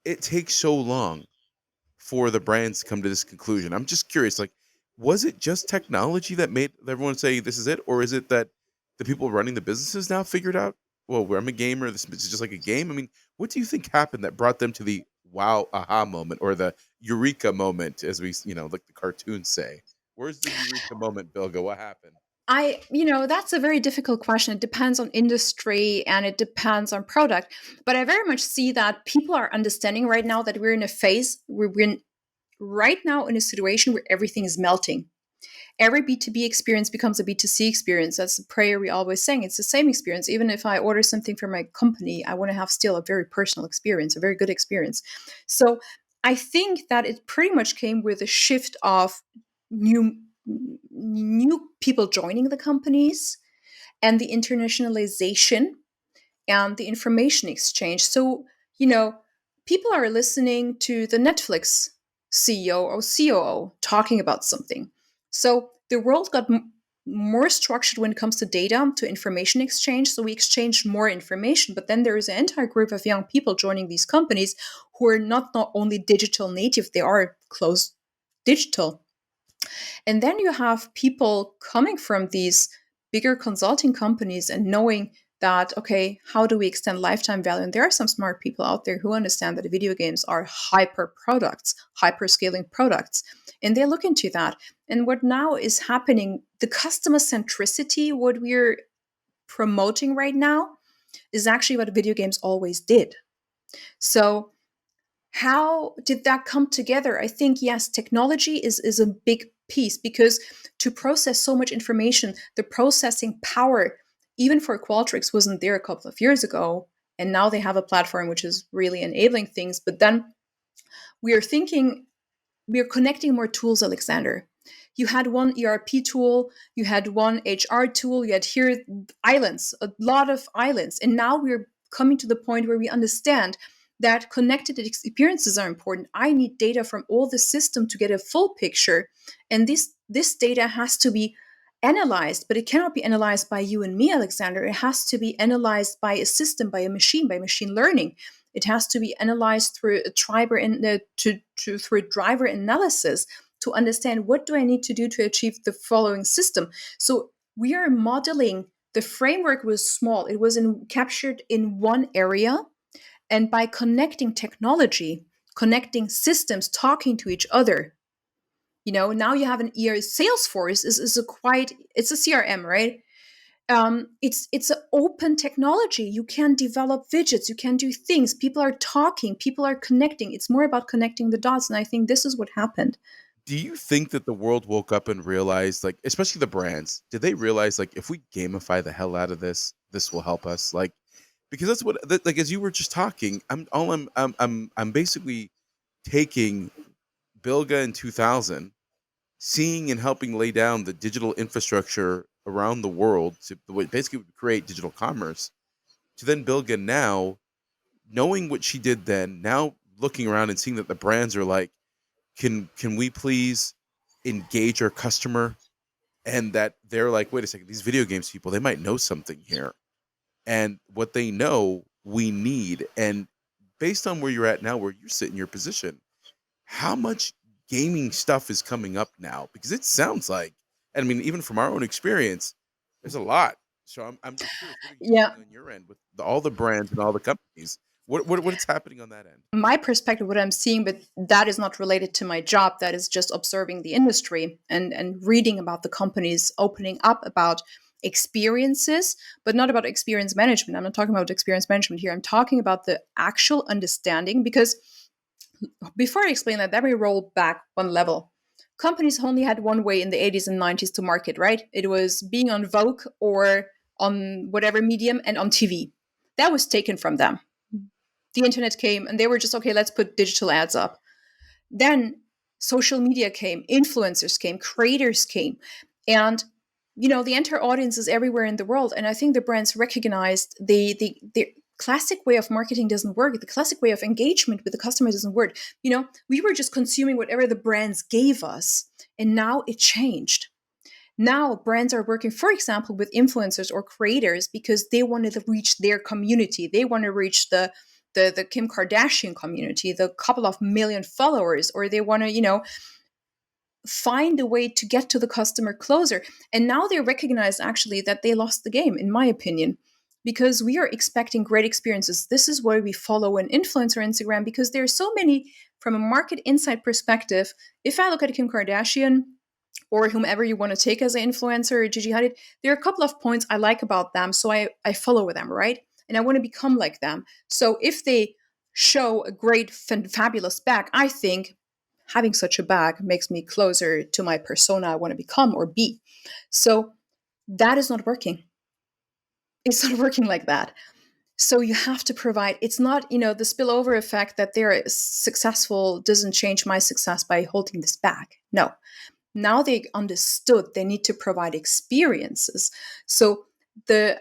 it take so long for the brands to come to this conclusion? I'm just curious, like, was it just technology that made everyone say this is it? Or is it that the people running the businesses now figured out, well, I'm a gamer, this is just like a game? I mean, what do you think happened that brought them to the wow, aha moment or the eureka moment, as we, like the cartoons say? Where's the eureka moment, Bilga? What happened? That's a very difficult question. It depends on industry and it depends on product. But I very much see that people are understanding right now that we're in a phase where right now in a situation where everything is melting. Every B2B experience becomes a B2C experience. That's the prayer we always sing. It's the same experience. Even if I order something from my company, I want to have still a very personal experience, a very good experience. So I think that it pretty much came with a shift of new new people joining the companies and the internationalization and the information exchange. So, you know, people are listening to the Netflix CEO or COO talking about something. So the world got more structured when it comes to data, to information exchange. So we exchanged more information. But then there is an entire group of young people joining these companies who are not only digital native, they are close digital. And then you have people coming from these bigger consulting companies and knowing that, okay, how do we extend lifetime value? And there are some smart people out there who understand that video games are hyper products, hyper scaling products. And they look into that. And what now is happening, the customer centricity, what we're promoting right now, is actually what video games always did. So how did that come together? I think, yes, technology is a big piece, because to process so much information, the processing power, even for Qualtrics, wasn't there a couple of years ago. And now they have a platform which is really enabling things. But then we are thinking, we are connecting more tools, Alexander. You had one ERP tool, you had one HR tool, you had here islands, a lot of islands. And now we're coming to the point where we understand that connected experiences are important. I need data from all the system to get a full picture. And this data has to be analyzed, but it cannot be analyzed by you and me, Alexander. It has to be analyzed by a system, by machine learning. It has to be analyzed through a through driver analysis to understand, what do I need to do to achieve the following system. So we are modeling. The framework was small. It was captured in one area. And by connecting technology, connecting systems, talking to each other, now you have an Salesforce it's a CRM, right? It's an open technology. You can develop widgets, you can do things. People are talking, people are connecting. It's more about connecting the dots, and I think this is what happened. Do you think that the world woke up and realized, like, especially the brands, did they realize, like, if we gamify the hell out of this will help us? Like, because that's what, like, as you were just talking, I'm basically taking Bilge in 2000, seeing and helping lay down the digital infrastructure around the world to basically create digital commerce, to then Bilge now, knowing what she did then, now looking around and seeing that the brands are like, can we please engage our customer? And that they're like, wait a second, these video games people, they might know something here, and what they know we need. And based on where you're at now, where you sit in your position, how much gaming stuff is coming up now? Because it sounds like, and I mean, even from our own experience, there's a lot. So I'm just curious, what are you Yeah. seeing on your end with all the brands and all the companies? What is happening on that end? My perspective, what I'm seeing, but that is not related to my job. That is just observing the industry and reading about the companies opening up about experiences, but not about experience management. I'm not talking about experience management here. I'm talking about the actual understanding, because before I explain that, let me roll back one level. Companies only had one way in the 80s and 90s to market, right? It was being on Vogue or on whatever medium and on TV. That was taken from them. The internet came and they were just, okay, let's put digital ads up. Then social media came, influencers came, creators came, and the entire audience is everywhere in the world. And I think the brands recognized the classic way of marketing doesn't work. The classic way of engagement with the customer doesn't work. We were just consuming whatever the brands gave us, and now it changed. Now brands are working, for example, with influencers or creators because they wanted to reach their community. They want to reach the Kim Kardashian community, the couple of million followers, or they want to, find a way to get to the customer closer. And now they recognize actually that they lost the game, in my opinion, because we are expecting great experiences. This is why we follow an influencer Instagram, because there are so many from a market insight perspective. If I look at Kim Kardashian or whomever you want to take as an influencer, Gigi Hadid, there are a couple of points I like about them. So I follow them, right? And I want to become like them. So if they show a great, fabulous bag, I think having such a bag makes me closer to my persona I want to become or be. So that is not working. It's not working like that. So you have to provide, it's not, the spillover effect that they're successful doesn't change my success by holding this back. No. Now they understood they need to provide experiences. So the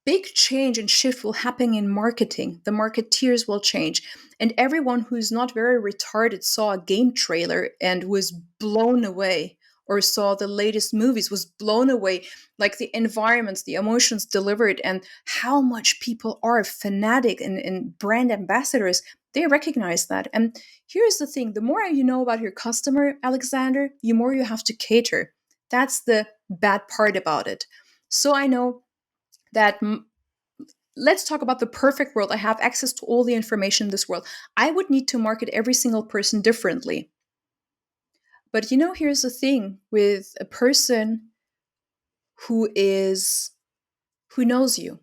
big change and shift will happen in marketing. The marketeers will change. And everyone who's not very retarded saw a game trailer and was blown away or saw the latest movies was blown away, like the environments, the emotions delivered, and how much people are fanatic and brand ambassadors. They recognize that. And here's the thing: the more you know about your customer, Alexander, the more you have to cater. That's the bad part about it. So I know that let's talk about the perfect world. I have access to all the information in this world. I would need to market every single person differently. But here's the thing with a person who is who knows you,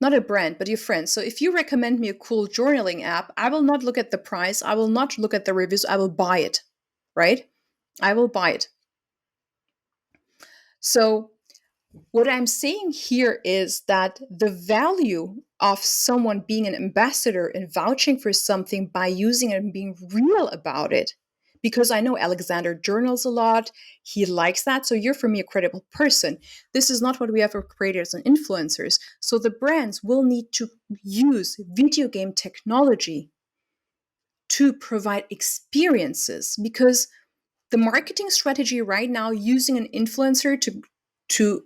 not a brand, but your friend. So if you recommend me a cool journaling app, I will not look at the price. I will not look at the reviews. I will buy it, right? I will buy it. So what I'm saying here is that the value of someone being an ambassador and vouching for something by using it and being real about it, because I know Alexander journals a lot, he likes that. So you're, for me, a credible person. This is not what we have for creators and influencers. So the brands will need to use video game technology to provide experiences, because the marketing strategy right now using an influencer to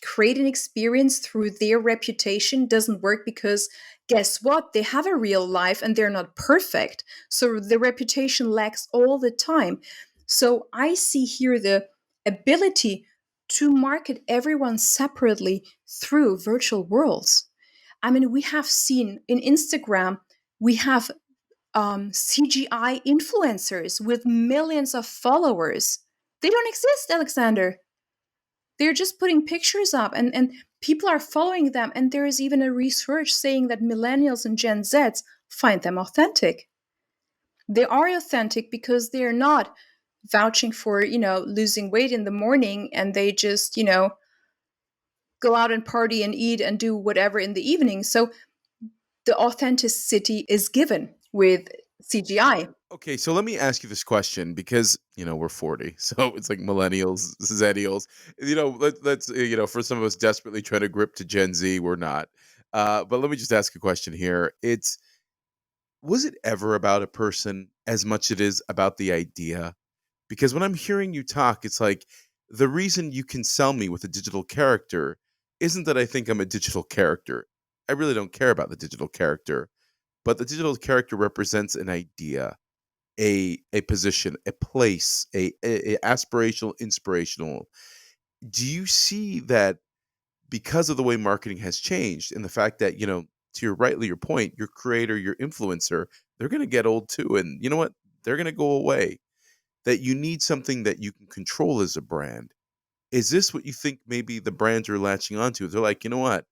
create an experience through their reputation doesn't work, because guess what? They have a real life and they're not perfect. So the reputation lacks all the time. So I see here the ability to market everyone separately through virtual worlds. I mean, we have seen in Instagram, we have CGI influencers with millions of followers. They don't exist, Alexander. They're just putting pictures up, and people are following them. And there is even a research saying that millennials and Gen Zs find them authentic. They are authentic because they're not vouching for, losing weight in the morning, and they just, go out and party and eat and do whatever in the evening. So the authenticity is given with CGI. Okay, so let me ask you this question because we're 40, so it's like millennials, zennials. Let's for some of us desperately trying to grip to Gen Z, we're not. But let me just ask a question here. It's Was it ever about a person as much it is about the idea? Because when I'm hearing you talk, it's like the reason you can sell me with a digital character isn't that I think I'm a digital character. I really don't care about the digital character, but the digital character represents an idea, a position, a place, a aspirational, inspirational. Do you see that because of the way marketing has changed and the fact that, to your point, your creator, your influencer, they're going to get old too, and you know what? They're going to go away. That you need something that you can control as a brand. Is this what you think maybe the brands are latching onto? They're like, you know what?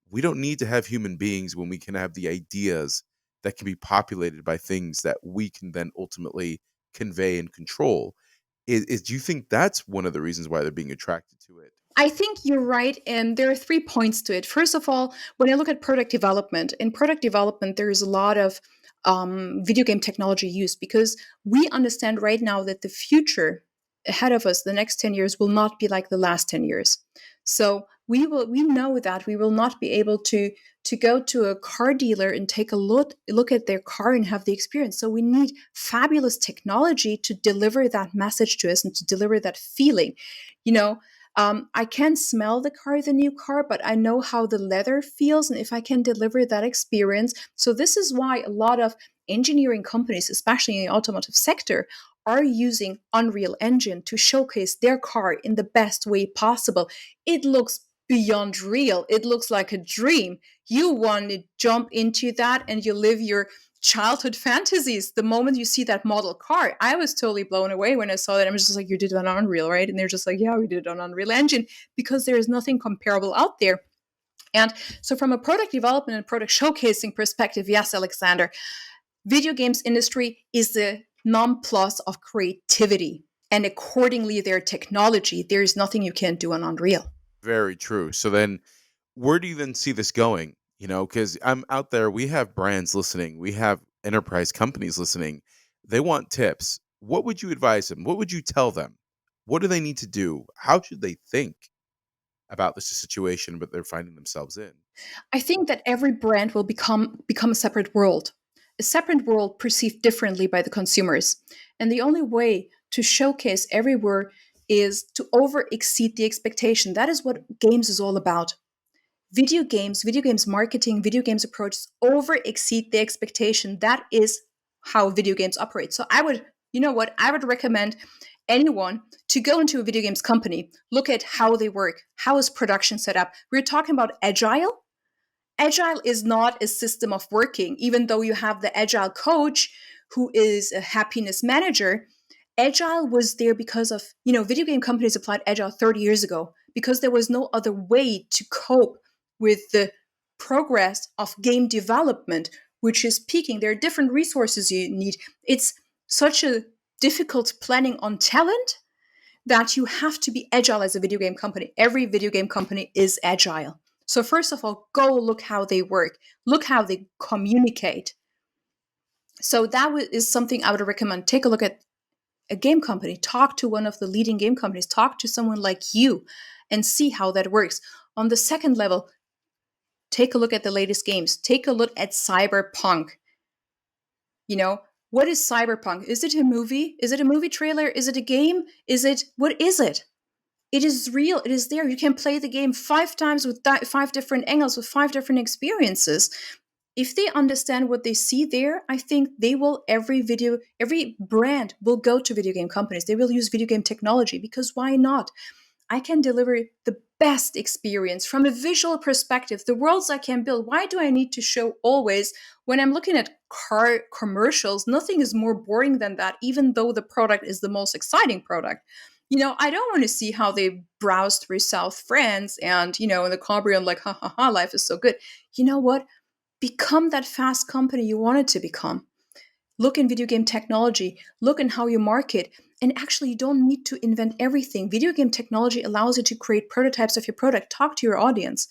We don't need to have human beings when we can have the ideas that can be populated by things that we can then ultimately convey and control. Do you think that's one of the reasons why they're being attracted to it? I think you're right, and there are 3 points to it. First of all, when I look at product development, in product development, there is a lot of video game technology used, because we understand right now that the future ahead of us, the next 10 years, will not be like the last 10 years. So we know that we will not be able to go to a car dealer and take a look at their car and have the experience. So we need fabulous technology to deliver that message to us and to deliver that feeling. You know, I can smell the new car, but I know how the leather feels, and if I can deliver that experience. So this is why a lot of engineering companies, especially in the automotive sector, are using Unreal Engine to showcase their car in the best way possible. It looks beyond real. It looks like a dream. You want to jump into that and you live your childhood fantasies the moment you see that model car. I was totally blown away when I saw that. I'm just like, you did it on Unreal, right? And they're just like, yeah, we did it on Unreal Engine, because there is nothing comparable out there. And so from a product development and product showcasing perspective, yes, Alexander, video games industry is the non-plus of creativity, and accordingly their technology. There is nothing you can't do on Unreal. Very true. So then, where do you then see this going? Because I'm out there, we have brands listening, we have enterprise companies listening. They want tips. What would you advise them? What would you tell them? What do they need to do? How should they think about this situation that they're finding themselves in? I think that every brand will become a separate world perceived differently by the consumers. And the only way to showcase everywhere is to over exceed the expectation. That is what games is all about. Video games marketing, video games approach over exceed the expectation. That is how video games operate. So I would, you know what, I would recommend anyone to go into a video games company, look at how they work, how is production set up. We're talking about agile. Agile is not a system of working, even though you have the agile coach who is a happiness manager. Agile was there because of, video game companies applied agile 30 years ago because there was no other way to cope with the progress of game development, which is peaking. There are different resources you need. It's such a difficult planning on talent that you have to be agile as a video game company. Every video game company is agile. So first of all, go look how they work, look how they communicate. So that is something I would recommend. Take a look at a game company, talk to one of the leading game companies, talk to someone like you and see how that works. On the second level, take a look at the latest games. Take a look at Cyberpunk. What is Cyberpunk? Is it a movie? Is it a movie trailer? Is it a game? What is it? It is real. It is there. You can play the game 5 times with 5 different angles, with 5 different experiences. If they understand what they see there, I think every brand will go to video game companies. They will use video game technology because why not? I can deliver the best experience from a visual perspective, the worlds I can build. Why do I need to show always when I'm looking at car commercials? Nothing is more boring than that, even though the product is the most exciting product. I don't want to see how they browse through South France and, in the Cambrian, like, ha ha ha, life is so good. You know what? Become that fast company you wanted to become. Look in video game technology, look in how you market. And actually, you don't need to invent everything. Video game technology allows you to create prototypes of your product. Talk to your audience.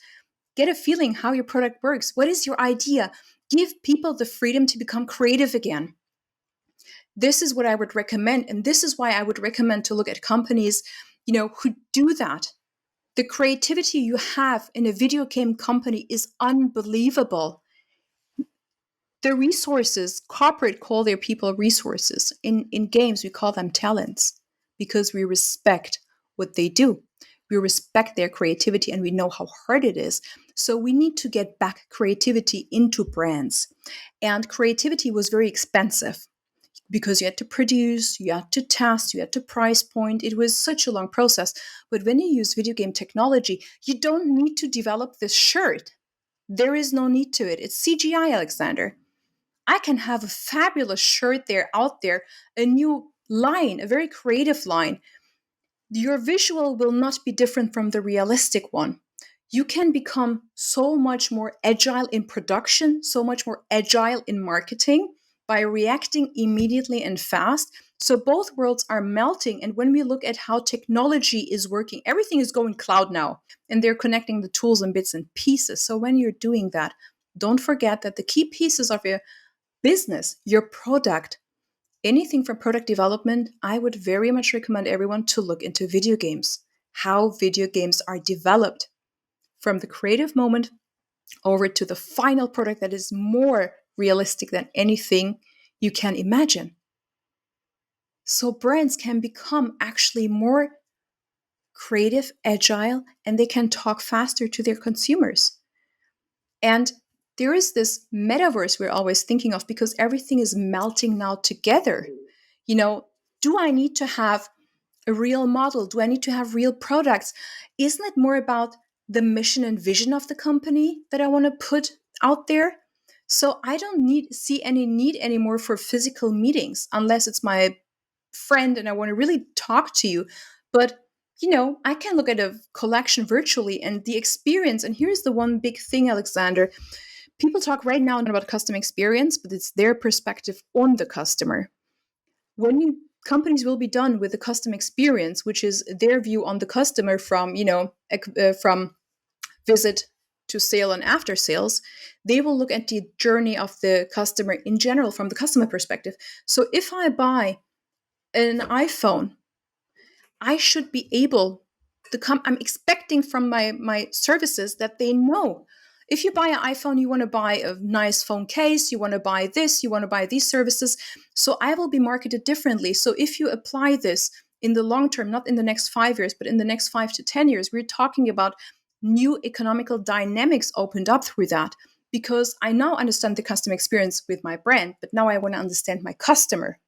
Get a feeling how your product works. What is your idea? Give people the freedom to become creative again. This is what I would recommend. And this is why I would recommend to look at companies, who do that. The creativity you have in a video game company is unbelievable. The resources, corporate call their people resources. In games, we call them talents because we respect what they do. We respect their creativity and we know how hard it is. So we need to get back creativity into brands. And creativity was very expensive because you had to produce, you had to test, you had to price point. It was such a long process. But when you use video game technology, you don't need to develop this shirt. There is no need to it. It's CGI, Alexander. I can have a fabulous shirt out there, a new line, a very creative line. Your visual will not be different from the realistic one. You can become so much more agile in production, so much more agile in marketing by reacting immediately and fast. So both worlds are melting. And when we look at how technology is working, everything is going cloud now, and they're connecting the tools and bits and pieces. So when you're doing that, don't forget that the key pieces of your business, your product, anything from product development, I would very much recommend everyone to look into video games, how video games are developed from the creative moment over to the final product that is more realistic than anything you can imagine. So brands can become actually more creative, agile, and they can talk faster to their consumers. And there is this metaverse we're always thinking of because everything is melting now together. Do I need to have a real model? Do I need to have real products? Isn't it more about the mission and vision of the company that I want to put out there? So I don't see any need anymore for physical meetings unless it's my friend and I want to really talk to you. But I can look at a collection virtually and the experience. And here's the one big thing, Alexander. People talk right now about customer experience, but it's their perspective on the customer. Companies will be done with the customer experience, which is their view on the customer from visit to sale and after sales, they will look at the journey of the customer in general from the customer perspective. So if I buy an iPhone, I should be able to I'm expecting from my services that they know If you buy an iPhone, you want to buy a nice phone case, you want to buy this, you want to buy these services. So I will be marketed differently. So if you apply this in the long term, not in the next 5 years, but in the next 5 to 10 years, we're talking about new economical dynamics opened up through that. Because I now understand the customer experience with my brand, but now I want to understand my customer.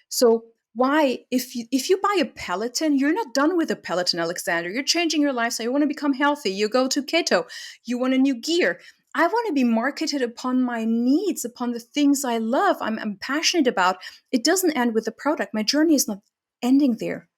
So why, if you buy a Peloton, you're not done with a Peloton, Alexander. You're changing your lifestyle. You want to become healthy. You go to keto. You want a new gear. I want to be marketed upon my needs, upon the things I love, I'm passionate about. It doesn't end with the product. My journey is not ending there.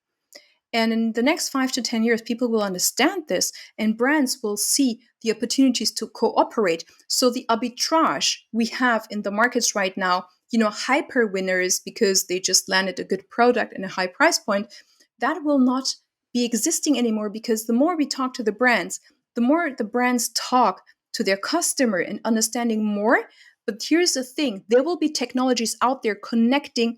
And in the next 5 to 10 years, people will understand this, and brands will see the opportunities to cooperate. So the arbitrage we have in the markets right now, hyper winners because they just landed a good product and a high price point, that will not be existing anymore, because the more we talk to the brands, the more the brands talk to their customer and understanding more. But here's the thing, there will be technologies out there connecting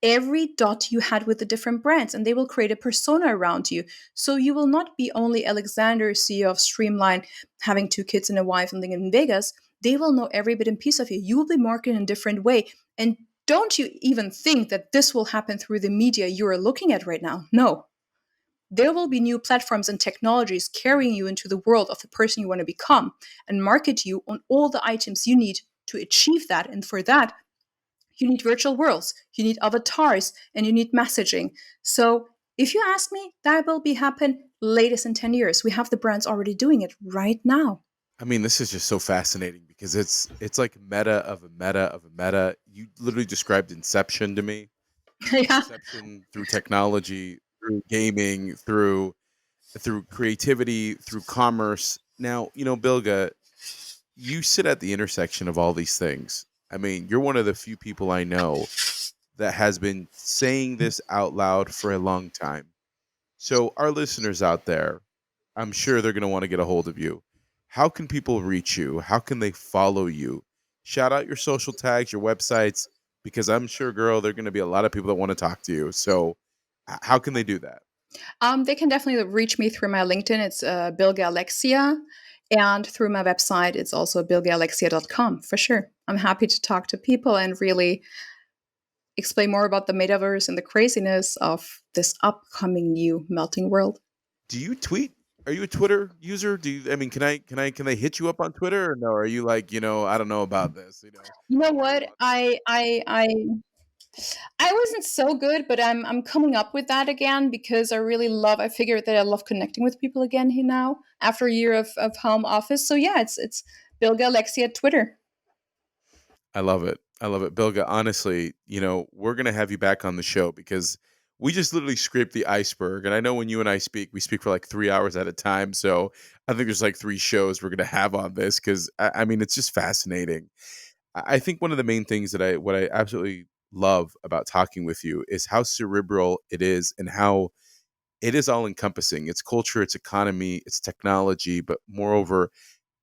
every dot you had with the different brands, and they will create a persona around you. So you will not be only Alexander, CEO of Streamline, having 2 kids and a wife and living in Vegas. They will know every bit and piece of you. You will be marketed in a different way. And don't you even think that this will happen through the media you are looking at right now? No. There will be new platforms and technologies carrying you into the world of the person you want to become and market you on all the items you need to achieve that. And for that, you need virtual worlds, you need avatars, and you need messaging. So if you ask me, that will be happen latest in 10 years. We have the brands already doing it right now. I mean, this is just so fascinating because it's like meta of a meta of a meta. You literally described Inception to me. Yeah. Inception through technology, through gaming, through creativity, through commerce. Now, Bilga, you sit at the intersection of all these things. I mean, you're one of the few people I know that has been saying this out loud for a long time. So, our listeners out there, I'm sure they're going to want to get a hold of you. How can people reach you? How can they follow you? Shout out your social tags, your websites, because I'm sure, girl, there are going to be a lot of people that want to talk to you. So, how can they do that? They can definitely reach me through my LinkedIn. It's Bilge Alexia. And through my website, it's also bilgealexia.com for sure. I'm happy to talk to people and really explain more about the metaverse and the craziness of this upcoming new melting world. Do you tweet? Are you a Twitter user? I mean, can I hit you up on Twitter or no? Are you like, I don't know about this, You know worried what? about this? I wasn't so good, but I'm coming up with that again because I figured that I love connecting with people again here now after a year of home office. So yeah, it's Bilge Alexia at Twitter. I love it. I love it. Bilga, honestly, we're going to have you back on the show because we just literally scraped the iceberg. And I know when you and I speak, we speak for like 3 hours at a time. So I think there's like 3 shows we're going to have on this because I mean, it's just fascinating. I think one of the main things what I absolutely love about talking with you is how cerebral it is and how it is all encompassing. It's culture, it's economy, it's technology, but moreover,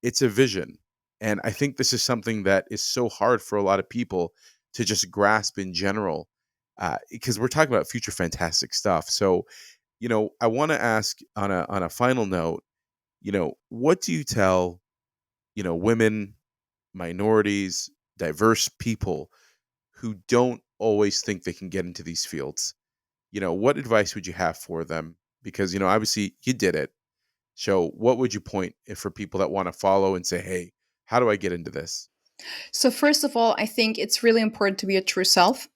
it's a vision. And I think this is something that is so hard for a lot of people to just grasp in general, because we're talking about future fantastic stuff. So, I want to ask on a final note, what do you tell, women, minorities, diverse people who don't always think they can get into these fields? What advice would you have for them? Because, obviously you did it. So, what would you point for people that want to follow and say, "Hey, how do I get into this?" So first of all, I think it's really important to be your true self.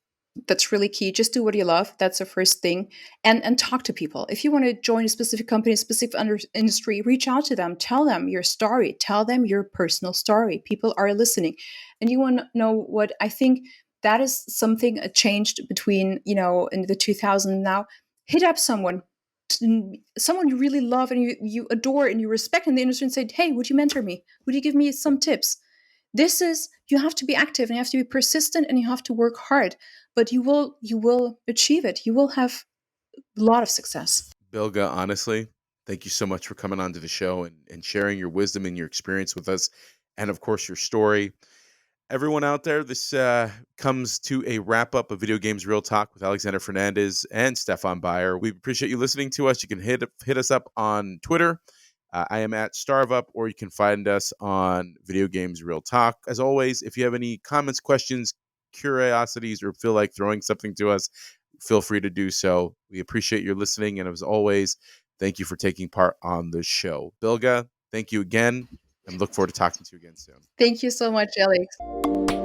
That's really key. Just do what you love. That's the first thing. And talk to people. If you want to join a specific company, a specific industry, reach out to them. Tell them your story. Tell them your personal story. People are listening. And you want to know what I think that is something changed between, in the 2000s now. Hit up someone you really love and you adore and you respect in the industry and say, hey, would you mentor me? Would you give me some tips? This is, you have to be active and you have to be persistent and you have to work hard, but you will achieve it. You will have a lot of success. Bilga, honestly, thank you so much for coming on to the show and sharing your wisdom and your experience with us, and of course your story. Everyone out there, this comes to a wrap up of Video Games Real Talk with Alexander Fernandez and Stefan Baier. We appreciate you listening to us. You can hit us up on Twitter I am at StarveUp, or you can find us on Video Games Real Talk. As always, if you have any comments, questions, curiosities, or feel like throwing something to us, feel free to do so. We appreciate your listening, and as always, thank you for taking part on the show. Bilge, thank you again, and look forward to talking to you again soon. Thank you so much, Alex.